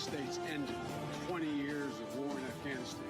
States ended 20 years of war in Afghanistan.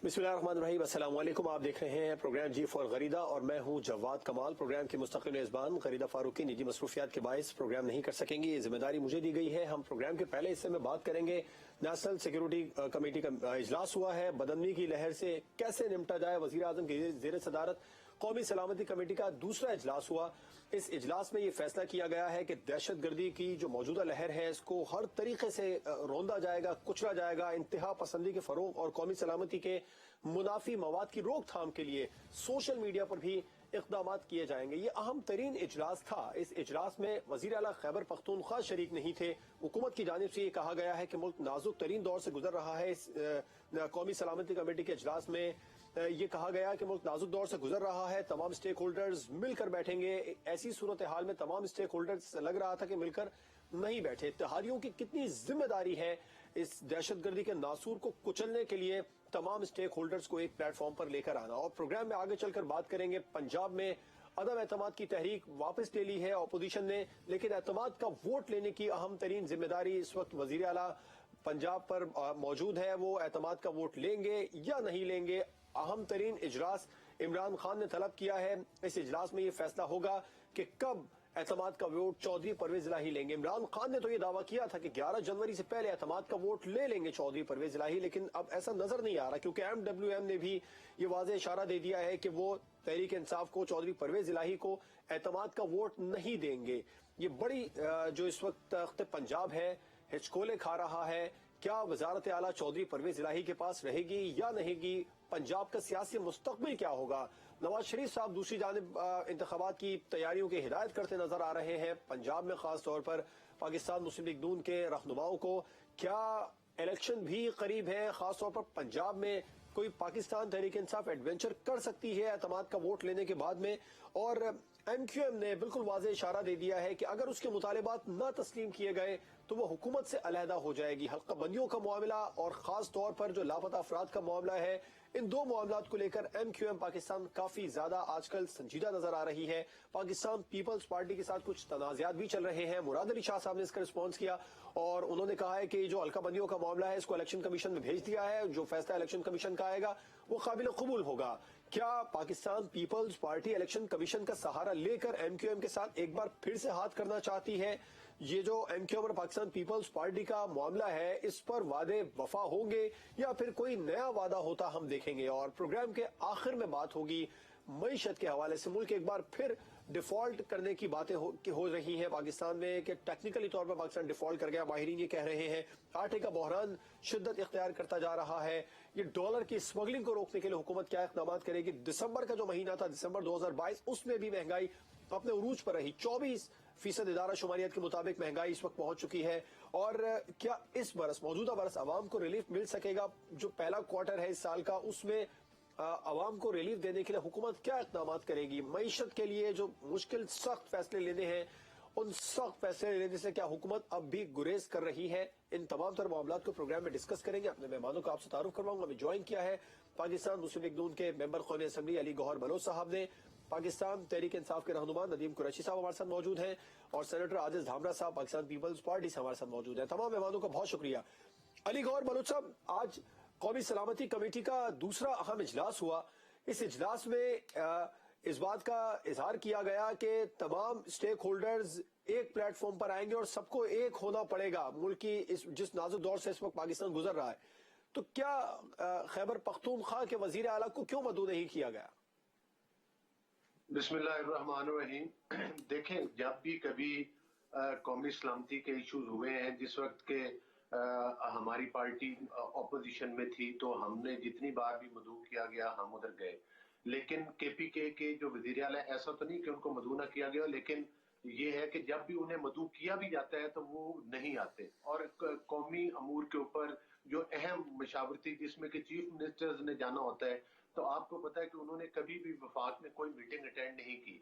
बिस्मिल्लाहिर्रहमानिर्रहीम, अस्सलाम वालेकुम। आप देख रहे हैं प्रोग्राम जी फॉर गरीदा और मैं हूं जवाद कमाल। प्रोग्राम की मुस्तकिल मेजबान गरीदा फारूकी निजी मसरूफियात के बायस प्रोग्राम नहीं कर सकेंगी, ये जिम्मेदारी मुझे दी गई है। हम प्रोग्राम के पहले हिस्से में बात करेंगे नेशनल सिक्योरिटी कमेटी का इजलास हुआ है, बदअमनी की लहर से कैसे निपटा जाए। वजीर आजम की जेर सदारत कौमी सलामती कमेटी का दूसरा इजलास हुआ। इस इजलास में ये फैसला किया गया है कि दहशतगर्दी की जो मौजूदा लहर है इसको हर तरीके से रौंदा जाएगा, कुचला जाएगा। इंतहा पसंदी के फरोग और कौमी सलामती के मुनाफी मवाद की रोकथाम के लिए सोशल मीडिया पर भी इकदाम किए जाएंगे। ये अहम तरीन इजलास था। इस इजलास में वजीर आला खैबर पख्तूनख्वा शरीक नहीं थे। हुकूमत की जानिब से ये कहा गया है कि मुल्क नाजुक तरीन दौर से गुजर रहा है। इस कौमी सलामती कमेटी के इजलास में ये कहा गया कि मुल्क नाजुक दौर से गुजर रहा है, तमाम स्टेक होल्डर्स मिलकर बैठेंगे। ऐसी सूरत हाल में तमाम स्टेक होल्डर्स लग रहा था कि मिलकर नहीं बैठे। इत्तेहादियों की कितनी जिम्मेदारी है इस दहशतगर्दी के नासूर को कुचलने के लिए तमाम स्टेक होल्डर्स को एक प्लेटफॉर्म पर लेकर आना। और प्रोग्राम में आगे चलकर बात करेंगे पंजाब में अदम एतमाद की तहरीक वापस ले ली है अपोजिशन ने, लेकिन एतमाद का वोट लेने की अहम तरीन जिम्मेदारी इस वक्त वजीर आला पंजाब पर मौजूद है। वो एतमाद का वोट लेंगे या नहीं लेंगे। अहम तरीन इजलास इमरान खान ने तलब किया है। इस इजलास में यह फैसला होगा कि कब एतमाद का वोट चौधरी परवेज इलाही लेंगे। इमरान खान ने तो यह दावा किया था कि 11 जनवरी से पहले एतमाद का वोट ले लेंगे चौधरी परवेज इलाही, लेकिन अब ऐसा नजर नहीं आ रहा क्योंकि MWM ने भी ये वाज़ेह इशारा दे दिया है कि वो तहरीक इंसाफ को, चौधरी परवेज इलाही को एतमाद का वोट नहीं देंगे। ये बड़ी जो इस वक्त तख्त पंजाब है हिचकोले खा रहा है। क्या वजारत आला चौधरी परवेज इलाही के पास रहेगी या नहीं? पंजाब का सियासी मुस्तकबिल क्या होगा? नवाज शरीफ साहब दूसरी जानिब इंतखाबात की तैयारियों की हिदायत करते नजर आ रहे हैं। पंजाब में खास तौर पर पाकिस्तान मुस्लिम लीग नून के रहनुमाओं को क्या इलेक्शन भी करीब है? खास तौर पर पंजाब में कोई पाकिस्तान तहरीक इंसाफ एडवेंचर कर सकती है एतमाद का वोट लेने के बाद में? और MQM ने बिल्कुल वाज़ेह इशारा दे दिया है कि अगर उसके मुतालिबात न तस्लीम किए गए तो वो हुकूमत से अलहदा हो जाएगी। हल्का बंदियों का मामला और खास तौर पर जो लापता अफराद का मामला है, इन दो मामलात को लेकर MQM पाकिस्तान काफी ज्यादा आजकल संजीदा नजर आ रही है। पाकिस्तान पीपल्स पार्टी के साथ कुछ तनाज़ात भी चल रहे हैं। मुराद अली शाह साहब ने इसका रिस्पॉन्स किया और उन्होंने कहा है कि जो हल्का बंदियों का मामला है इसको इलेक्शन कमीशन में भेज दिया है। जो फैसला इलेक्शन कमीशन का आएगा वो काबिल कबूल होगा। क्या Pakistan Peoples Party Election Commission का सहारा लेकर MQM के साथ एक बार फिर से हाथ करना चाहती है? ये जो MQM और पाकिस्तान पीपल्स पार्टी का मामला है इस पर वादे वफा होंगे या फिर कोई नया वादा होता हम देखेंगे। और प्रोग्राम के आखिर में बात होगी मईशत के हवाले से। मुल्क एक बार फिर डिफॉल्ट करने की बातें हो रही हैं पाकिस्तान में कि टेक्निकली तौर पर पाकिस्तान डिफॉल्ट कर गया। माहिरीन ये कह रहे हैं आटे का बहरान शिद्दत इख्तियार करता जा रहा है। ये डॉलर की स्मगलिंग को रोकने के लिए हुकूमत क्या इकदाम करेगी? दिसंबर का जो महीना था, दिसंबर 2022, उसमें भी महंगाई अपने उरूज पर रही। 24% इदारा शुमारियत के मुताबिक महंगाई इस वक्त पहुंच चुकी है। और क्या इस बरस, मौजूदा बरस, आवाम को रिलीफ मिल सकेगा? जो पहला क्वार्टर है इस साल का, उसमें आवाम को रिलीफ देने के लिए हुकूमत क्या इकदाम करेगी? मईशत के लिए जो मुश्किल सख्त फैसले लेने हैं, उन सख्त फैसले लेने से क्या हुकूमत अब भी गुरेज कर रही है? इन तमाम तर मामलों को प्रोग्राम में डिस्कस करेंगे। अपने मेहमानों का आपसे तारुफ करवाऊंगा। हमें ज्वाइन किया है पाकिस्तान मुस्लिम लीग नून के मेंबर कौमी असम्बली अली गौहर बलोच साहब ने, पाकिस्तान तहरीक इंसाफ के रहनुमा नदीम कुरैशी साहब हमारे साथ मौजूद हैं और सेनेटर आजिज धामरा साहब पाकिस्तान पीपल्स पार्टी से हमारे साथ मौजूद हैं। तमाम मेहमानों का बहुत शुक्रिया। अली गौहर बलोच साहब, आज कौमी सलामती कमेटी का दूसरा अहम इजलास हुआ। इस इजलास में इस बात का इजहार किया गया कि तमाम स्टेक होल्डर्स एक प्लेटफॉर्म पर आएंगे और सबको एक होना पड़ेगा मुल्क की जिस नाजुक दौर से इस वक्त पाकिस्तान गुजर रहा है। तो क्या खैबर पख्तूनख्वा के वजीर आला को क्यों मदऊ नहीं किया गया? बिस्मिल्लाहिर्रहमानिर्रहीम। देखें, जब भी कभी कौमी सलामती के इशूज हुए हैं, जिस वक्त के हमारी पार्टी ऑपोजिशन में थी, तो हमने जितनी बार भी मदऊ किया गया हम उधर गए। लेकिन KPK के जो वजीर आला, ऐसा तो नहीं कि उनको मदऊ ना किया गया, लेकिन ये है कि जब भी उन्हें मदऊ किया भी जाता है तो वो नहीं आते। और कौमी अमूर के ऊपर जो अहम मशावरती, जिसमें कि चीफ मिनिस्टर्स ने जाना होता है, तो आपको पता है कि उन्होंने कभी भी वफाक में कोई मीटिंग अटेंड नहीं की।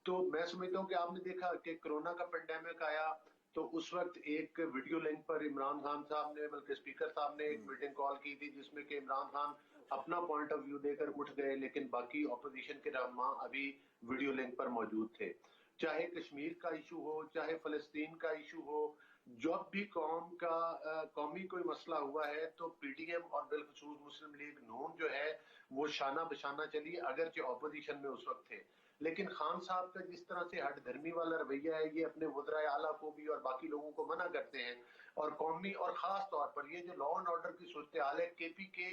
तो मैं समझता हूँ कि आपने देखा कि कोरोना का पेंडेमिक आया तो उस वक्त एक वीडियो लिंक पर इमरान खान साहब ने, बल्कि स्पीकर साहब ने एक मीटिंग कॉल की थी जिसमें कि इमरान खान अपना पॉइंट ऑफ व्यू देकर उठ गए, लेकिन बाकी ऑपोजिशन के रहनुमा अभी वीडियो लिंक पर मौजूद थे। चाहे कश्मीर का इशू हो, चाहे फलस्तीन का इशू हो, जब भी कौमी कोई मसला हुआ है तो पीडीएम और बिलखसूस मुस्लिम लीग नून जो है वो शाना बशाना चली, अगरचे ऑपोजिशन में उस वक्त थे। लेकिन खान साहब का जिस तरह से हठधर्मी वाला रवैया है, ये अपने वज़राए आला को भी और बाकी लोगों को मना करते हैं, और कौमी और खास तौर पर ये जो लॉ एंड ऑर्डर की सूरत हाल है, केपीके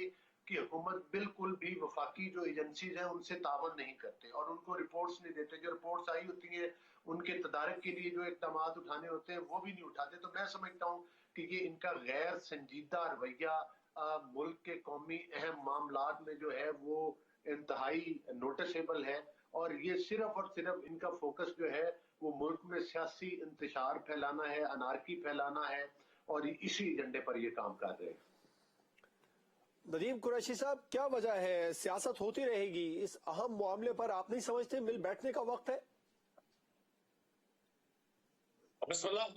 की हुकूमत बिल्कुल भी वफाकी जो एजेंसीज हैं उनसे तावन नहीं करते और उनको रिपोर्ट्स नहीं देते। जो रिपोर्ट्स आई होती हैं उनके तदारक के लिए जो इकदाम उठाने होते हैं वो भी नहीं उठाते। तो मैं समझता हूँ कि ये इनका गैर संजीदा रवैया मुल्क के कौमी अहम मामलात में जो है वो इंतहाई नोटिसेबल है, और ये सिर्फ और सिर्फ इनका फोकस जो है वो मुल्क में सियासी इंतशार फैलाना है, अनारकी फैलाना है, और इसी एजेंडे पर ये काम कर रहे हैं। नदीम कुरैशी साहब, क्या वजह है? सियासत होती रहेगी, इस अहम मामले पर आप नहीं समझते मिल बैठने का वक्त है? बिस्मिल्लाह,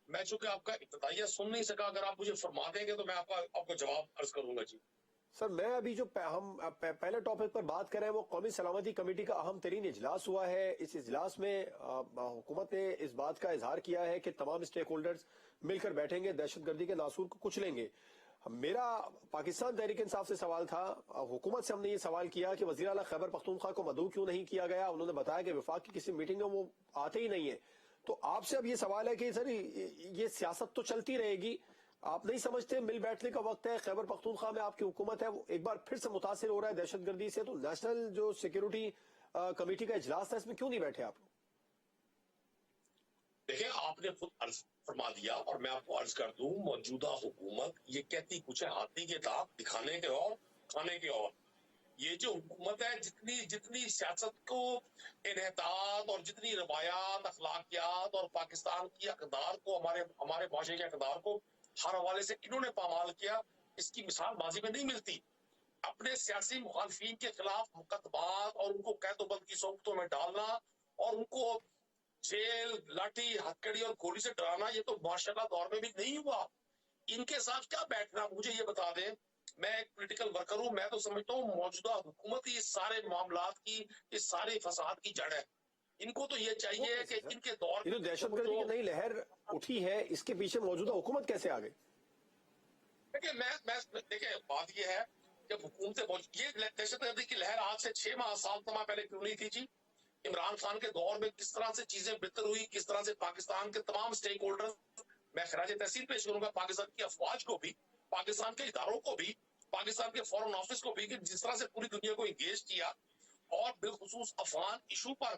मैं चूंकि आपका इब्तिदाइया सुन नहीं सका, अगर आप मुझे फरमा देंगे तो मैं आपको जवाब अर्ज करूंगा। जी सर, मैं अभी जो हम पहले टॉपिक पर बात कर रहे हैं वो कौमी सलामती कमेटी का अहम तरीन इजलास हुआ है। इस इजलास में हुकूमत ने इस बात का इजहार किया है कि तमाम स्टेक होल्डर्स मिलकर बैठेंगे, दहशतगर्दी के नासूर को कुचलेंगे। मेरा पाकिस्तान तहरीक इंसाफ से सवाल था, हुकूमत से हमने ये सवाल किया कि वज़ीर आला खैबर पख्तूनख्वा को मदऊ क्यों नहीं किया गया। उन्होंने बताया कि वफाक की किसी मीटिंग में वो आते ही नहीं है। तो आपसे अब ये सवाल है कि सर ये सियासत तो चलती रहेगी, आप नहीं समझते मिल बैठने का वक्त है? खैबर पख्तूनख्वा में आपकी हुकूमत है, वो एक बार फिर से मुतासिर हो रहा है दहशतगर्दी से, तो नेशनल जो सिक्योरिटी कमेटी का इजलास था इसमें क्यों नहीं बैठे आप लोग? देखिए, आपने खुद अर्ज फरमा दिया और मैं आपको अर्ज कर दूं, मौजूदा हुकूमत ये कहती कुछ है हाथी के दांत दिखाने के और खाने के और। ये जो हुकूमत है जितनी सियासत को इन्हतात और जितनी रवायात, अखलाकियात और पाकिस्तान की अकदार को, हमारे माशरे के अकदार को हर हवाले से इन्होंने पामाल किया, इसकी मिसाल माजी में नहीं मिलती। अपने सियासी मुखालफीन के खिलाफ मुकदमात और उनको कैदोबंद की सोबतों में डालना और उनको जेल, लाठी, हथकड़ी और गोली से डराना, ये तो माशाल्लाह दौर में भी नहीं हुआ। इनके साथ क्या बैठना, मुझे ये बता दें। मैं एक पॉलिटिकल वर्कर हूं, मैं तो समझता हूँ मौजूदा हुकूमत ही इस सारे मामलात की, इस सारे फसाद की जड़ है। इनको तो ये चाहिए कि इनके दौर में दहशतगर्दी की नई लहर उठी है, इसके पीछे मौजूदा हुकूमत कैसे आ गई? देखिए, देखिए बात ये है, जब हुकूमत ये दहशतगर्दी की लहर आज से 6 साल पहले क्यों नहीं थी जी? इमरान खान के दौर में किस तरह से चीजें बेहतर हुई, किस तरह से पाकिस्तान के तमाम स्टेक होल्डर, मैं खराज तहसीन पेश करूंगा पाकिस्तान की अफवाज को भी, पाकिस्तान के इदारों को भी, पाकिस्तान के फॉरेन ऑफिस को भी, कि जिस तरह से पूरी दुनिया को इंगेज किया और बिलखुसूस अफगान इशू पर,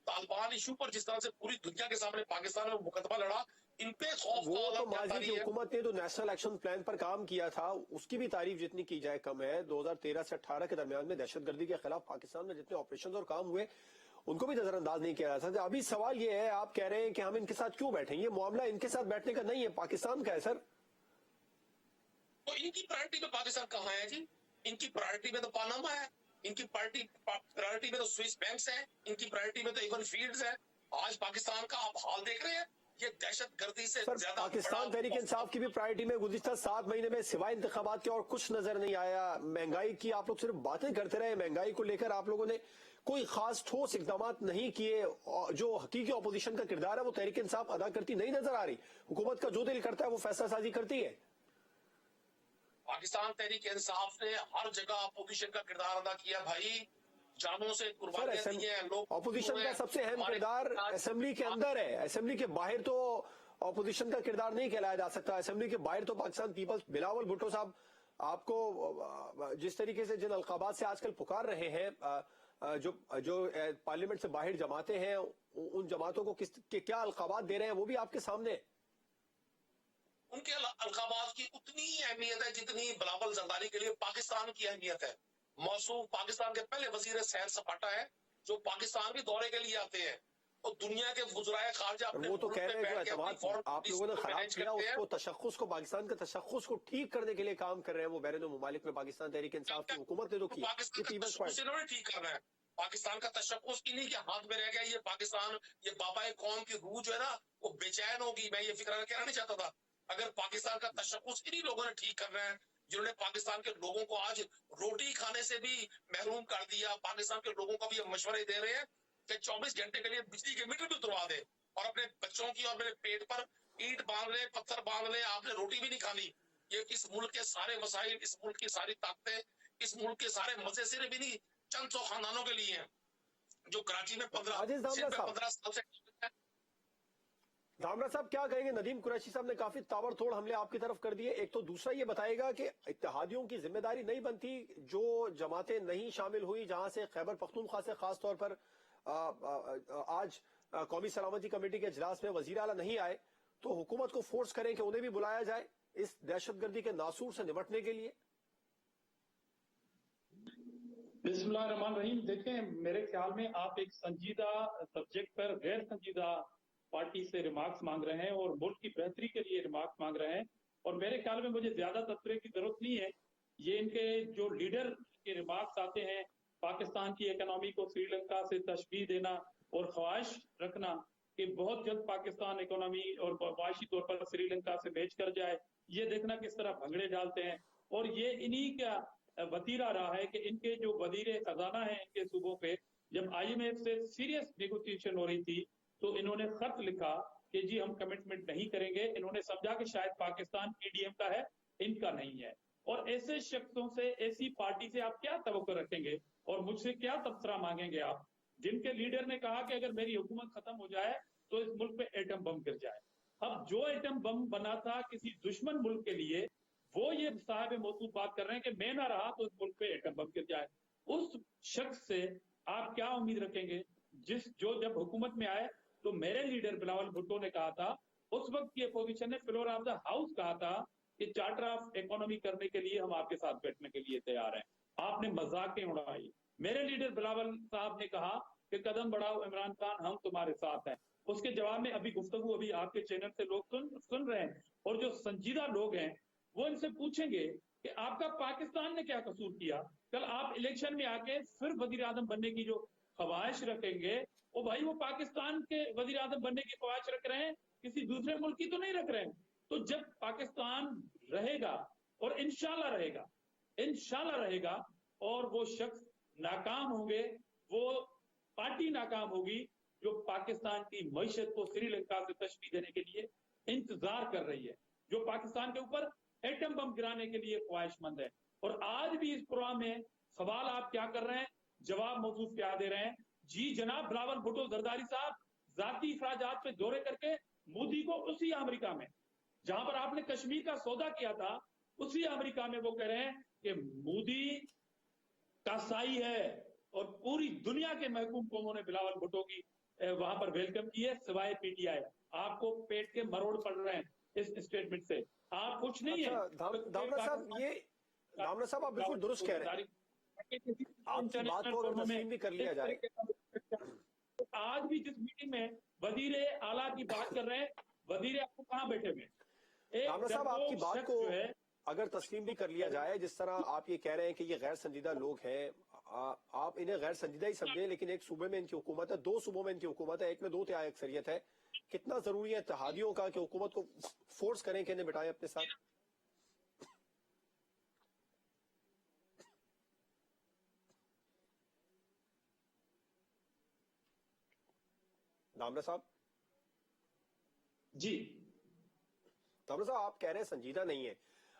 तालिबान इशू पर जिस तरह से पूरी दुनिया के सामने पाकिस्तान में मुकदमा लड़ा, इन पे खौफ वो तो माजी की हुकूमत ने तो नेशनल एक्शन प्लान पर काम किया था, उसकी भी तारीफ जितनी की जाए कम है। 2013 से 18 के दरमियान में दहशतगर्दी के खिलाफ पाकिस्तान में जितने ऑपरेशन और काम हुए उनको भी नजरअंदाज नहीं किया जा सकता। अभी सवाल ये है, आप कह रहे हैं कि हम इनके साथ क्यों बैठे? ये मामला इनके साथ बैठने का नहीं है, पाकिस्तान का है सर। तो इनकी प्रायोरिटी में पाकिस्तान कहाँ है जी? इनकी प्रायोरिटी में तो पानामा है, इनकी प्रायोरिटी में तो स्विस बैंक्स है, इनकी प्रायोरिटी में तो इवन फील्ड्स है। आज पाकिस्तान का आप हाल देख रहे हैं, ये दहशतगर्दी से ज्यादा पाकिस्तान तहरीक इंसाफ की भी प्रायोरिटी में गुज़िश्ता 7 महीने में सिवाय इंतखाबात के और कुछ नजर नहीं आया। महंगाई की आप लोग सिर्फ बातें करते रहे, महंगाई को लेकर आप लोगों ने कोई खास ठोस इकदाम नहीं किए। जो हकीकी ऑपोजिशन का किरदार है वो तहरीक इंसाफ अदा करती नहीं नजर आ रही। हुकूमत का जो दिल करता है वो फैसला साजी करती है। पाकिस्तान तहरीक इंसाफ ने हर जगह अपोजिशन का किरदार अदा किया भाई, जानों से कुर्बानियां दी हैं। लोग ऑपोजिशन का सबसे अहम किरदार असेंबली के अंदर है, असेंबली के बाहर तो ऑपोजिशन का किरदार नहीं कहलाया जा सकता। असेंबली के बाहर तो पाकिस्तान पीपल्स, बिलावल भुट्टो साहब आपको जिस तरीके से जिन अलकाबात से आजकल पुकार रहे हैं, जो पार्लियामेंट से बाहर जमाते हैं, उन जमातों को क्या अलकाबात दे रहे हैं वो भी आपके सामने। उनके अलकाबात की उतनी अहमियत है जितनी बिलावल जरदारी के लिए पाकिस्तान की अहमियत है। मौसूफ पाकिस्तान के पहले वजीर सैर सपाटा है जो पाकिस्तान के दौरे के लिए आते हैं और दुनिया के वज़राए खारजा अपने वो तो कह रहे हैं जो आप लोगों ने खराब किया उसको, तशख्खुस को, पाकिस्तान के तशख्खुस को ठीक करने के लिए काम कर रहे हैं वो बैरून मुमालिक में पाकिस्तान तहरीक इंसाफ की हुकूमत ने तो किया। इन्होंने ठीक करना है। पाकिस्तान का तशख्खुस इन्हीं के हाथ में रह गया। ये पाकिस्तान, ये बाबा कौम की रूह जो है ना वो बेचैन होगी। मैं ये फिक्र कहना नहीं चाहता था। अगर पाकिस्तान का तशख्खुस इन्हीं लोगों ने ठीक करना है, जिन्होंने पाकिस्तान के लोगों को आज रोटी खाने से भी महरूम कर दिया। पाकिस्तान के लोगों को भी हम मशवरे दे रहे हैं कि 24 घंटे के लिए बिजली के मीटर भी उतरवा दे और अपने बच्चों की और मेरे पेट पर ईंट बांध ले, पत्थर बांध ले, आपने रोटी भी नहीं खानी। ये इस मुल्क के सारे मसाइल, इस मुल्क की सारी ताकतें, इस मुल्क के सारे मजे सिर्फ इन्हीं चंद 100 खानदानों के लिए हैं जो कराची में 15 साल से। धामरा साहब क्या कहेंगे? नदीम कुरैशी साहब ने काफी ताबड़तोड़ हमले आपकी तरफ कर दिए। एक तो दूसरा ये बताएगा कि इत्तेहादियों की जिम्मेदारी नहीं बनती जो जमातें नहीं शामिल हुई, जहां से खैबर पख्तूनख्वा से खास तौर पर आज कौमी सलामती कमेटी के इजलास में वजीर आला नहीं आए, तो हुकूमत को फोर्स करें कि उन्हें भी बुलाया जाए इस दहशतगर्दी के नासूर से निपटने के लिए। बिस्मिल्लाहिर्रहमानिर्रहीम। देखें, मेरे ख्याल में आप एक संजीदा सब्जेक्ट पर गैर संजीदा पार्टी से रिमार्क्स मांग रहे हैं और मुल्क की बेहतरी के लिए रिमार्क्स मांग रहे हैं, और मेरे ख्याल में मुझे ज्यादा तबसरे की जरूरत नहीं है। ये इनके जो लीडर के रिमार्क्स आते हैं, पाकिस्तान की इकोनॉमी को श्रीलंका से तशबीह देना और ख्वाहिश रखना कि बहुत जल्द पाकिस्तान इकोनॉमी और माशी तौर पर श्रीलंका से मैच कर जाए, ये देखना किस तरह भंगड़े डालते हैं। और ये इन्हीं का वतीरा रहा है कि इनके जो वजीर खजाना है इनके सूबों पे, जब IMF से सीरियस नेगोशिएशन हो रही थी तो इन्होंने खत लिखा कि जी हम कमिटमेंट नहीं करेंगे। इन्होंने समझा कि शायद पाकिस्तान PDM का है, इनका नहीं है। और ऐसे शख्सों से, ऐसी पार्टी से आप क्या तवक्को रखेंगे और मुझसे क्या तबसरा मांगेंगे आप, जिनके लीडर ने कहा कि अगर मेरी हुकूमत खत्म हो जाए तो इस मुल्क पे एटम बम गिर जाए। अब जो एटम बम बना था किसी दुश्मन मुल्क के लिए, वो ये साहब मौसूफ बात कर रहे हैं कि मैं ना रहा तो इस मुल्क पे एटम बम गिर जाए। उस शख्स से आप क्या उम्मीद रखेंगे जो जब हुकूमत में आए तो मेरे लीडर बिलावल भुट्टो ने कहा था, उस वक्त की अपोजिशन ने फ्लोर ऑफ द हाउस कहा था कि चार्टर ऑफ इकोनॉमी करने के लिए हम आपके साथ बैठने के लिए तैयार हैं। आपने मजाकें उड़ाई। मेरे लीडर बिलावल साहब ने कहा कि कदम बढ़ाओ इमरान खान, हम तुम्हारे साथ हैं। उसके जवाब में अभी गुफ्तगू अभी आपके चैनल से लोग सुन रहे हैं, और जो संजीदा लोग हैं वो इनसे पूछेंगे कि आपका पाकिस्तान ने क्या कसूर किया। कल आप इलेक्शन में आके फिर वजीर आजम बनने की जो ख्वाहिश रखेंगे, ओ भाई वो पाकिस्तान के वजीर आजम बनने की ख्वाहिश रख रहे हैं, किसी दूसरे मुल्क की तो नहीं रख रहे हैं। तो जब पाकिस्तान रहेगा, और इंशाल्लाह रहेगा, और वो शख्स नाकाम होंगे, वो पार्टी नाकाम होगी जो पाकिस्तान की मईशत को श्रीलंका से तशबीह देने के लिए इंतजार कर रही है, जो पाकिस्तान के ऊपर एटम बम गिराने के लिए ख्वाहिशमंद है। और आज भी इस प्रोग्राम में सवाल आप क्या कर रहे हैं, जवाब मौजूद क्या दे रहे हैं? जी जनाब बिलावल भुट्टो जरदारी साहब जाती इखराजात पे दौरे करके मोदी को उसी अमेरिका में जहां पर आपने कश्मीर का सौदा किया था, उसी अमेरिका में वो कह रहे हैं कि मोदी का साई है, और पूरी दुनिया के महकूम कौमों ने बिलावल भुट्टो की वहां पर वेलकम की है, सिवाय PTI। आपको पेट के मरोड़ पड़ रहे हैं इस स्टेटमेंट से, आप कुछ नहीं है। धामरा साहब आप बिल्कुल दुरुस्त कह रहे हैं, आपकी बात को अगर तस्लीम भी कर लिया जाए। आज भी जिस मीटिंग में वजीर आला की बात कर रहे हैं, वजीर आपको कहाँ बैठे हुए? धामरा साहब आपकी बात को अगर तस्लीम भी कर लिया जाए, जिस तरह आप ये कह रहे हैं कि ये गैर संजीदा लोग हैं, आप इन्हें गैर संजीदा ही समझें, लेकिन एक सूबे में इनकी हुकूमत है, 2 सूबों में इनकी हुकूमत है, एक में 2 तिहाई अक्सरियत है। कितना जरूरी है इत्तेहादियों का कि हुकूमत को फोर्स करें कि इन्हें बिठाएं अपने साथ? धामरा साहब जी, धामरा साहब आप कह रहे हैं संजीदा नहीं है।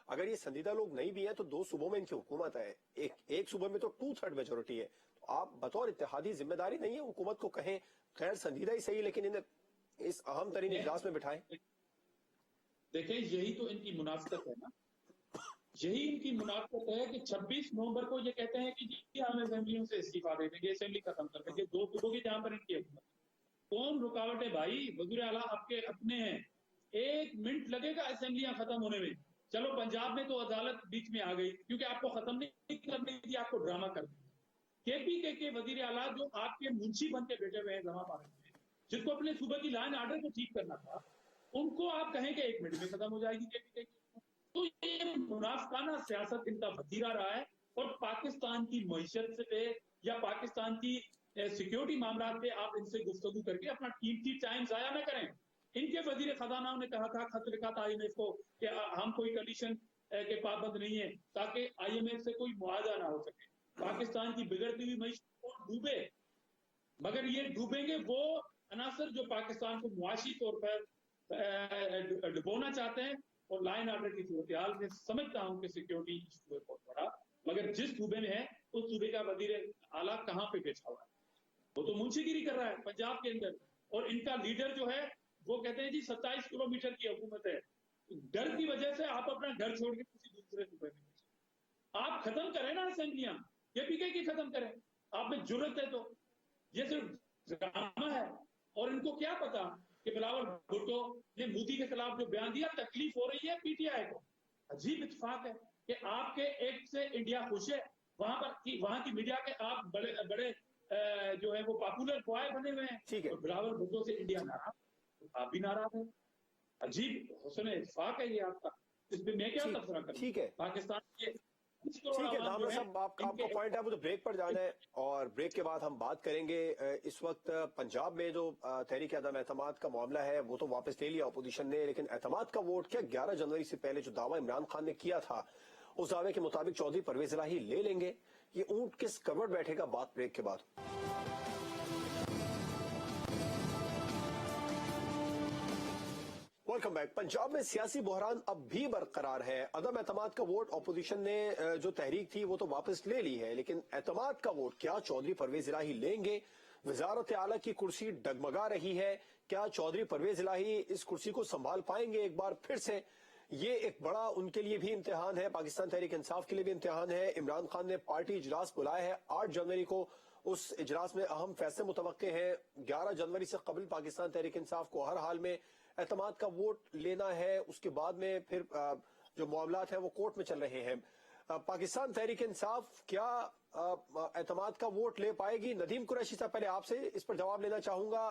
अगर ये संजीदा लोग नहीं भी हैं तो 2 सूबों में इनकी हुकूमत है, एक सूबे में तो 2/3 मेजोरिटी है। तो आप बतौर इत्तेहादी जिम्मेदारी नहीं है हुकूमत को कहें खैर संजीदा ही सही, लेकिन इन्हें इस अहम तरीन इजलास में बिठाएं? देखिए यही तो इनकी मुनाफिकत है ना, यही इनकी मुनाफिकत है कि 26 नवंबर को ये कहते हैं कि जी हम असेंबलियों से इस्तीफा दे देंगे, असेंबली खत्म कर देंगे। 2 सूबों की जहां पर इनकी हुकूमत, कौन रुकावट है भाई? वज़ीर आला आपके अपने हैं, 1 मिनट लगेगा असेंबलियां खत्म होने में। चलो पंजाब में तो अदालत बीच में आ गई क्योंकि आपको खत्म नहीं करनी थी, आपको ड्रामा कर दिया। KPK के वजीर आला जो आपके मुंशी बन के बैठे हुए हैं जमा पार्टी में, जिसको अपने सूबे की लाइन आर्डर को ठीक करना था, उनको आप कहें कि 1 मिनट में खत्म हो जाएगी KPK की। तो ये मुनाफिकाना सियासत इनका वतीरा रहा है, और पाकिस्तान की मईशत पे या पाकिस्तान की सिक्योरिटी मामला पे आप इनसे गुफ्तगू करके अपना कीमती टाइम जाया न करें। इनके वजीर खजाना ने कहा था, खत लिखा था IMF को कि हम कोई कंडीशन के पाबंद नहीं है, ताकि IMF से कोई मुआवजा ना हो सके। पाकिस्तान की बिगड़ती हुई मईशत और डूबे, मगर ये डूबेंगे वो अनासर जो पाकिस्तान को मुआशी तौर पर डुबोना चाहते हैं। और लाइन ऑर्डर की सूरत में समझता हूं कि सिक्योरिटी इशू है बहुत बड़ा, मगर जिस सूबे में है उस सूबे का वजीर आला कहां पे बैठा हुआ है? वो तो मुंशीगिरी कर रहा है पंजाब के अंदर, और इनका लीडर जो है वो कहते हैं जी 27 किलोमीटर की हुकूमत है। डर की वजह से आप अपना घर छोड़ के किसी दूसरे सूबे में आप खत्म करें ना असेंबलियां, ये पीके की खत्म करें, आप में जुर्रत है तो। ये सिर्फ ड्रामा है। और इनको क्या पता कि बिलावल भुट्टो ने मोदी के खिलाफ जो बयान दिया, तकलीफ हो रही है PTI को। अजीब इत्तेफाक है कि आपके एक्ट से इंडिया खुश है, वहां की मीडिया के आप बड़े बड़े जो है वो पॉपुलर बॉय बने हुए हैं। ठीक है। तो बिलावल भुट्टो से इंडिया नाराज, तो आप भी नाराज हैं। अजीब हुस्न इत्तेफाक है ये आपका, इसमें मैं क्या तबसरा करूं? ठीक है, पाकिस्तान के ठीक है दामरा साहब, आपका पॉइंट है, मुझे ब्रेक पर जाना है और ब्रेक के बाद हम बात करेंगे। इस वक्त पंजाब में जो तहरीक अदम एतमाद का मामला है वो तो वापस ले लिया अपोजिशन ने, लेकिन एतमाद का वोट क्या 11 जनवरी से पहले जो दावा इमरान खान ने किया था उस दावे के मुताबिक चौधरी परवेज इलाही ले लेंगे? ये ऊंट किस कवर बैठेगा? बात ब्रेक के बाद। Welcome back. पंजाब में सियासी बहरान अब भी बरकरार है। अदम एतमाद का वोट अपोजिशन ने जो तहरीक थी वो तो वापस ले ली है, लेकिन एतमाद का वोट क्या चौधरी परवेज इलाही लेंगे? वजारत आला की कुर्सी डगमगा रही है, क्या चौधरी परवेज इलाही इस कुर्सी को संभाल पाएंगे एक बार फिर से? ये एक बड़ा उनके लिए भी इम्तिहान है, पाकिस्तान तहरीक इंसाफ के लिए भी इम्तिहान है। इमरान खान ने पार्टी इजलास बुलाया है 8 जनवरी को, उस इजलास में अहम फैसले मुतवक्के हैं। 11 जनवरी से कबल पाकिस्तान तहरीक इंसाफ को हर हाल में एतमाद का वोट लेना है। उसके बाद में फिर जो मामलात हैं वो कोर्ट में चल रहे हैं। पाकिस्तान तहरीक इंसाफ क्या एतमाद का वोट ले पाएगी? नदीम कुरैशी साहब, पहले आपसे इस पर जवाब लेना चाहूंगा।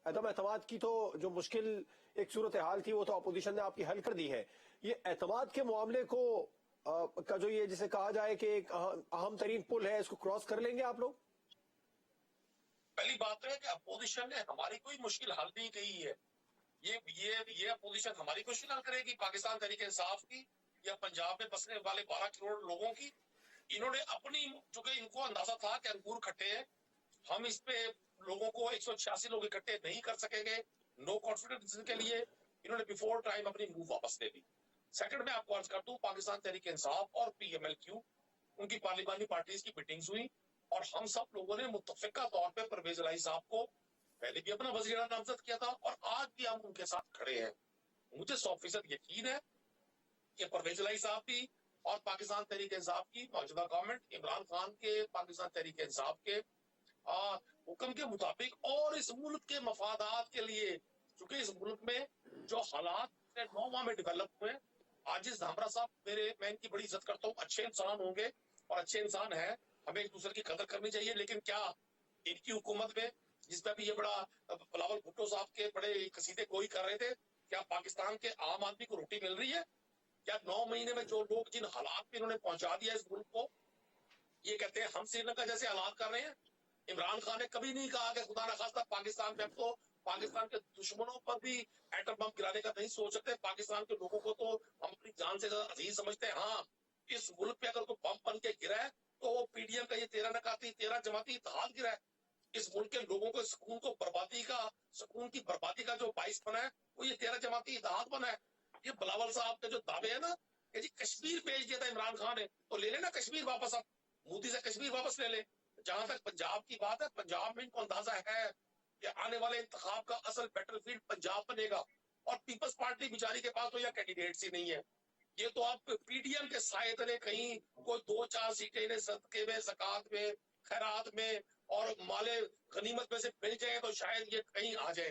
अदम एतमाद की तो जो मुश्किल एक सूरत हाल थी वो तो अपोजिशन ने आपकी हल कर दी है। ये एतमाद के मामले को का जो ये जिसे कहा जाए कि एक अहम तरीन पुल है, इसको क्रॉस कर लेंगे आप लोग? पहली बात है कि अपोजिशन ने हमारी कोई मुश्किल हल नहीं की है। ये अपोजिशन हमारी मुश्किल हल करेगी पाकिस्तान तहरीक इंसाफ की या पंजाब में बसने वाले 12 करोड़ लोगों की? इन्होंने अपनी, चूंकि इनको अंदाजा था कि अंगूर खट्टे हैं, हम इस पे लोगों को 186 लोग इकट्ठे नहीं कर सकेंगे, नो कॉन्फिडेंस के लिए इन्होंने बिफोर टाइम अपनी मूव वापस ले ली। सेकंड में आपको अर्ज कर दूं, पाकिस्तान तहरीक इंसाफ और PMLQ उनकी पार्लिमानी पार्टीज की मीटिंग्स हुई और हम सब लोगों ने मुत्तफिका तौर पर परवेज इलाही साहब को पहले भी अपना वजीर नामजद किया था और आज भी हम उनके साथ खड़े हैं। मुझे 100% यकीन है कि परवेज इलाही साहब भी और पाकिस्तान तहरीक इंसाफ की मौजूदा गवर्नमेंट इमरान खान के पाकिस्तान तहरीक इंसाफ के हुक्म के मुताबिक और इस मुल्क के मफादात के लिए, चूंकि इस मुल्क में जो हालात 9 माह में डेवलप हुए, आजिज धामरा साहब मैं इनकी बड़ी इज्जत करता हूँ, अच्छे इंसान होंगे और अच्छे इंसान है, हमें एक दूसरे की कदर करनी चाहिए। लेकिन क्या इनकी हुकूमत में, जिसमें भी ये बड़ा बिलावल भुट्टो साहब के बड़े कसीदे कोई कर रहे थे, क्या पाकिस्तान के आम आदमी को रोटी मिल रही है? क्या 9 महीने में जो लोग जिन हालात में इन्होंने पहुंचा दिया इस मुल्क को, ये कहते हैं हम श्रीलंका जैसे हालात कर रहे हैं? इमरान खान ने कभी नहीं कहा कि खुदा न खास्ता पाकिस्तान में, अब तो पाकिस्तान के दुश्मनों पर भी एटम बम गिराने का नहीं सोच सकते। पाकिस्तान के लोगों को तो हम अपनी जान से ज्यादा अजीज समझते हैं। हाँ, इस मुल्क पे अगर कोई बम बन के गिरा है तो वो PDM का ये 13 नकाती 13 जमाती इत्तेहाद गिरा है। इस मुल्क के लोगों को सुकून की बर्बादी का जो बाइस बना है वो ये 13 जमाती इत्तेहाद बना है। ये बिलावल साहब के जो दावे है ना कि जी कश्मीर भेज दिया था इमरान खान ने, तो ले लेना कश्मीर वापस, आप मोदी से कश्मीर वापस ले ले। जहां तक पंजाब की बात है, पंजाब में इनको अंदाजा है कि आने वाले इंतखाब का असल बैटलफील्ड पंजाब बनेगा और पीपल्स पार्टी बेचारी के पास तो यह कैंडिडेट्स ही नहीं है। ये तो आप PDM के साए तले कहीं कोई 2-4 सीटें इन्हें सदके में, ज़कात में, खैरात में और माले गनीमत में से मिल जाए तो शायद ये कहीं आ जाए,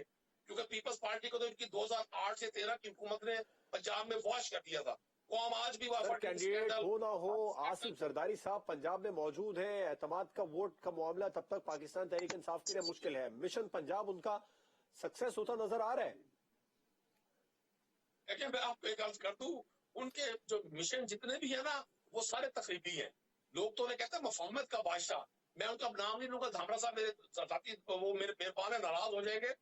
क्योंकि पीपल्स पार्टी को तो इनकी 2008 से 13 की हुकूमत ने पंजाब में वॉश कर दिया था। कौम आज भी कैंडिडेट हो ना हो, आसिफ जरदारी साहब पंजाब में मौजूद है। एतमाद का वोट का मामला तब तक पाकिस्तान तहरीक इंसाफ के लिए मुश्किल है। मिशन पंजाब उनका सक्सेस होता नजर आ रहा है। देखिए, मैं आपको एक अर्ज कर दूं, उनके जो मिशन जितने भी है ना वो सारे तकरीबी हैं। लोग तो उन्हें कहते हैं मफहमत का बादशाह, मैं उनका नाम नहीं लूंगा, धामरा साहब मेरे साथी वो मेरे मेहरबान है, नाराज हो जाएंगे,